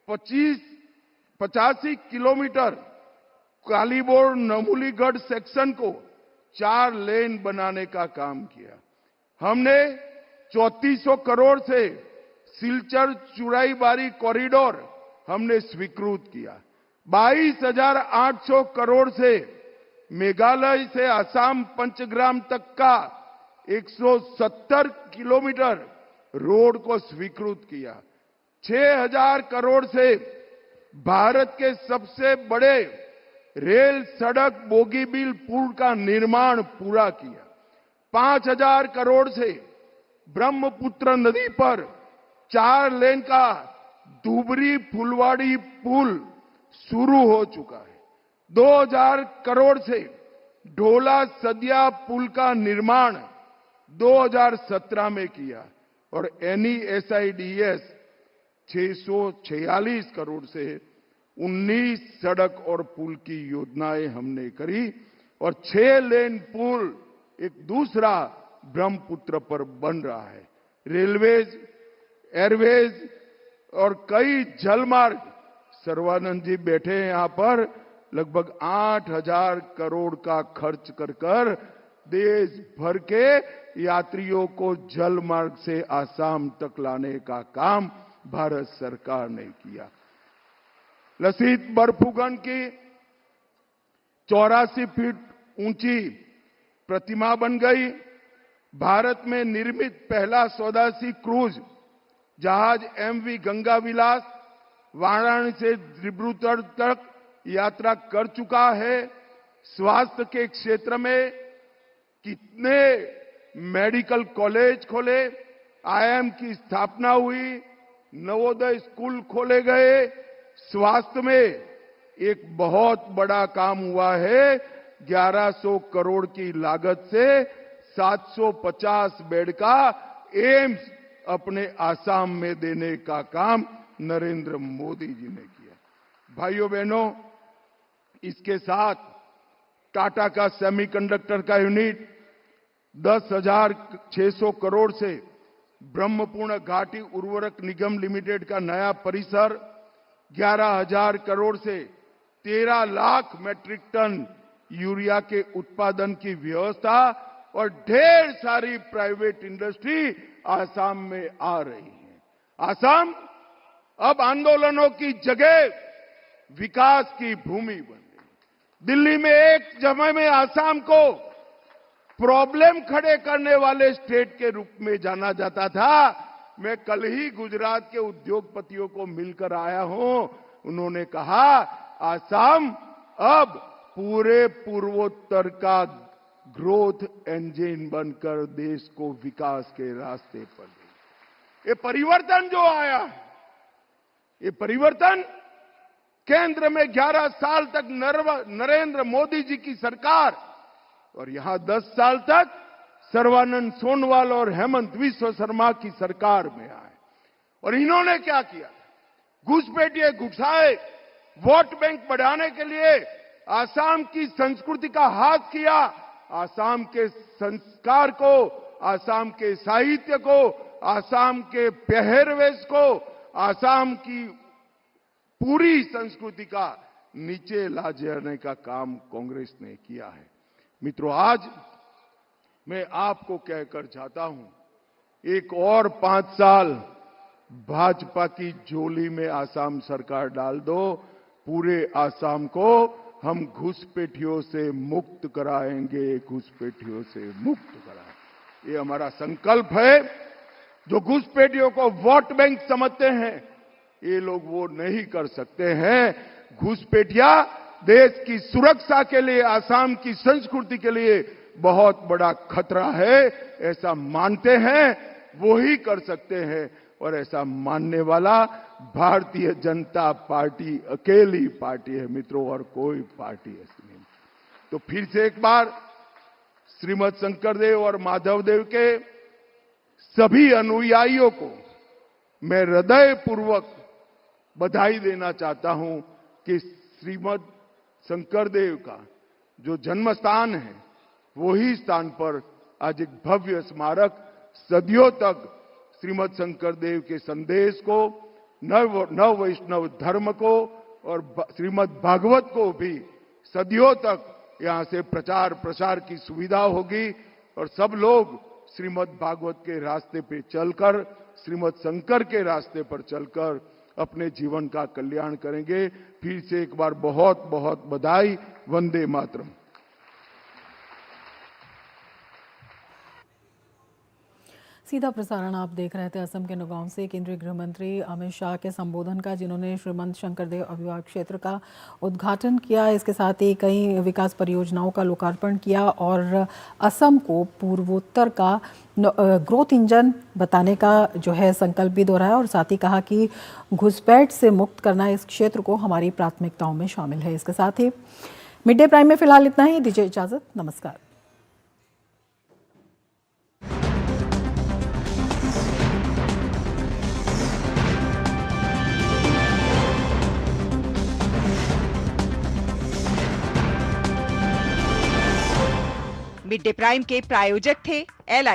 85 किलोमीटर कालीबोर नमूलीगढ़ सेक्शन को 4 लेन बनाने का काम किया। हमने 3400 करोड़ से सिलचर चुराईबारी कॉरिडोर हमने स्वीकृत किया। 22,800 करोड़ से मेघालय से असम पंचग्राम तक का 170 किलोमीटर रोड को स्वीकृत किया। 6,000 करोड़ से भारत के सबसे बड़े रेल सड़क बोगीबील पुल का निर्माण पूरा किया। 5,000 करोड़ से ब्रह्मपुत्र नदी पर 4 लेन का धुबरी फुलवाड़ी पुल शुरू हो चुका है। 2,000 करोड़ से ढोला सदिया पुल का निर्माण 2017 में किया और NESIDS 646 करोड़ से 19 सड़क और पुल की योजनाएं हमने करी और 6 लेन पुल एक दूसरा ब्रह्मपुत्र पर बन रहा है। रेलवेज, एयरवेज और कई जलमार्ग, सर्वानंद जी बैठे हैं यहां पर, लगभग 8,000 करोड़ का खर्च कर देश भर के यात्रियों को जल मार्ग से आसाम तक लाने का काम भारत सरकार ने किया। लसित बरफुकन की 84 फीट ऊंची प्रतिमा बन गई। भारत में निर्मित पहला स्वदेशी क्रूज जहाज एमवी गंगा विलास वाराणसी से डिब्रूगढ़ तक यात्रा कर चुका है। स्वास्थ्य के क्षेत्र में कितने मेडिकल कॉलेज खोले, आईएम की स्थापना हुई, नवोदय स्कूल खोले गए। स्वास्थ्य में एक बहुत बड़ा काम हुआ है। 1100 करोड़ की लागत से 750 बेड का एम्स अपने आसाम में देने का काम नरेंद्र मोदी जी ने किया। भाइयों बहनों, इसके साथ टाटा का सेमीकंडक्टर का यूनिट 10,600 करोड़ से ब्रह्मपुत्र घाटी उर्वरक निगम लिमिटेड का नया परिसर 11,000 करोड़ से 13 लाख मैट्रिक टन यूरिया के उत्पादन की व्यवस्था और ढेर सारी प्राइवेट इंडस्ट्री आसाम में आ रही है। आसाम अब आंदोलनों की जगह विकास की भूमि बन गई। दिल्ली में एक समय में आसाम को प्रॉब्लम खड़े करने वाले स्टेट के रूप में जाना जाता था। मैं कल ही गुजरात के उद्योगपतियों को मिलकर आया हूं। उन्होंने कहा आसाम अब पूरे पूर्वोत्तर का ग्रोथ इंजन बनकर देश को विकास के रास्ते पर ले। ये परिवर्तन जो आया है, ये परिवर्तन केंद्र में 11 साल तक नरेंद्र मोदी जी की सरकार और यहां 10 साल तक सर्बानंद सोनोवाल और हेमंत विश्व शर्मा की सरकार में आए। और इन्होंने क्या किया? घुसपैठिए घुसाए, वोट बैंक बढ़ाने के लिए आसाम की संस्कृति का हाथ किया। आसाम के संस्कार को, आसाम के साहित्य को, आसाम के पहरवेश को, आसाम की पूरी संस्कृति का नीचे ला जाने का काम कांग्रेस ने किया है। मित्रों, आज मैं आपको कहकर चाहता हूं, एक और 5 साल भाजपा की झोली में आसाम सरकार डाल दो, पूरे आसाम को हम घुसपैठियों से मुक्त कराएंगे, घुसपैठियों से मुक्त कराएंगे। ये हमारा संकल्प है। जो घुसपैठियों को वोट बैंक समझते हैं, ये लोग वो नहीं कर सकते हैं। घुसपैठिया देश की सुरक्षा के लिए, आसाम की संस्कृति के लिए बहुत बड़ा खतरा है, ऐसा मानते हैं, वो ही कर सकते हैं। और ऐसा मानने वाला भारतीय जनता पार्टी अकेली पार्टी है मित्रों, और कोई पार्टी ऐसी नहीं। तो फिर से एक बार श्रीमद शंकरदेव और माधवदेव के सभी अनुयायियों को मैं हृदय पूर्वक बधाई देना चाहता हूं कि श्रीमद शंकरदेव का जो जन्म स्थान है, वही स्थान पर आज एक भव्य स्मारक सदियों तक श्रीमद शंकरदेव के संदेश को, नव वैष्णव धर्म को और श्रीमद भागवत को भी सदियों तक यहां से प्रचार प्रसार की सुविधा होगी। और सब लोग श्रीमद भागवत के रास्ते पे चलकर, श्रीमद शंकर के रास्ते पर चलकर अपने जीवन का कल्याण करेंगे। फिर से एक बार बहुत बहुत बधाई। वंदे मातरम। सीधा प्रसारण आप देख रहे थे असम के नौगांव से केंद्रीय गृह मंत्री अमित शाह के संबोधन का, जिन्होंने श्रीमंत शंकरदेव अभिवाक क्षेत्र का उद्घाटन किया। इसके साथ ही कई विकास परियोजनाओं का लोकार्पण किया और असम को पूर्वोत्तर का ग्रोथ इंजन बताने का जो है संकल्प भी दोहराया। और साथ ही कहा कि घुसपैठ से मुक्त करना इस क्षेत्र को हमारी प्राथमिकताओं में शामिल है। इसके साथ ही मिड डे प्राइम में फिलहाल इतना ही। दीजिए इजाजत। नमस्कार। मिड डे प्राइम के प्रायोजक थे LIC।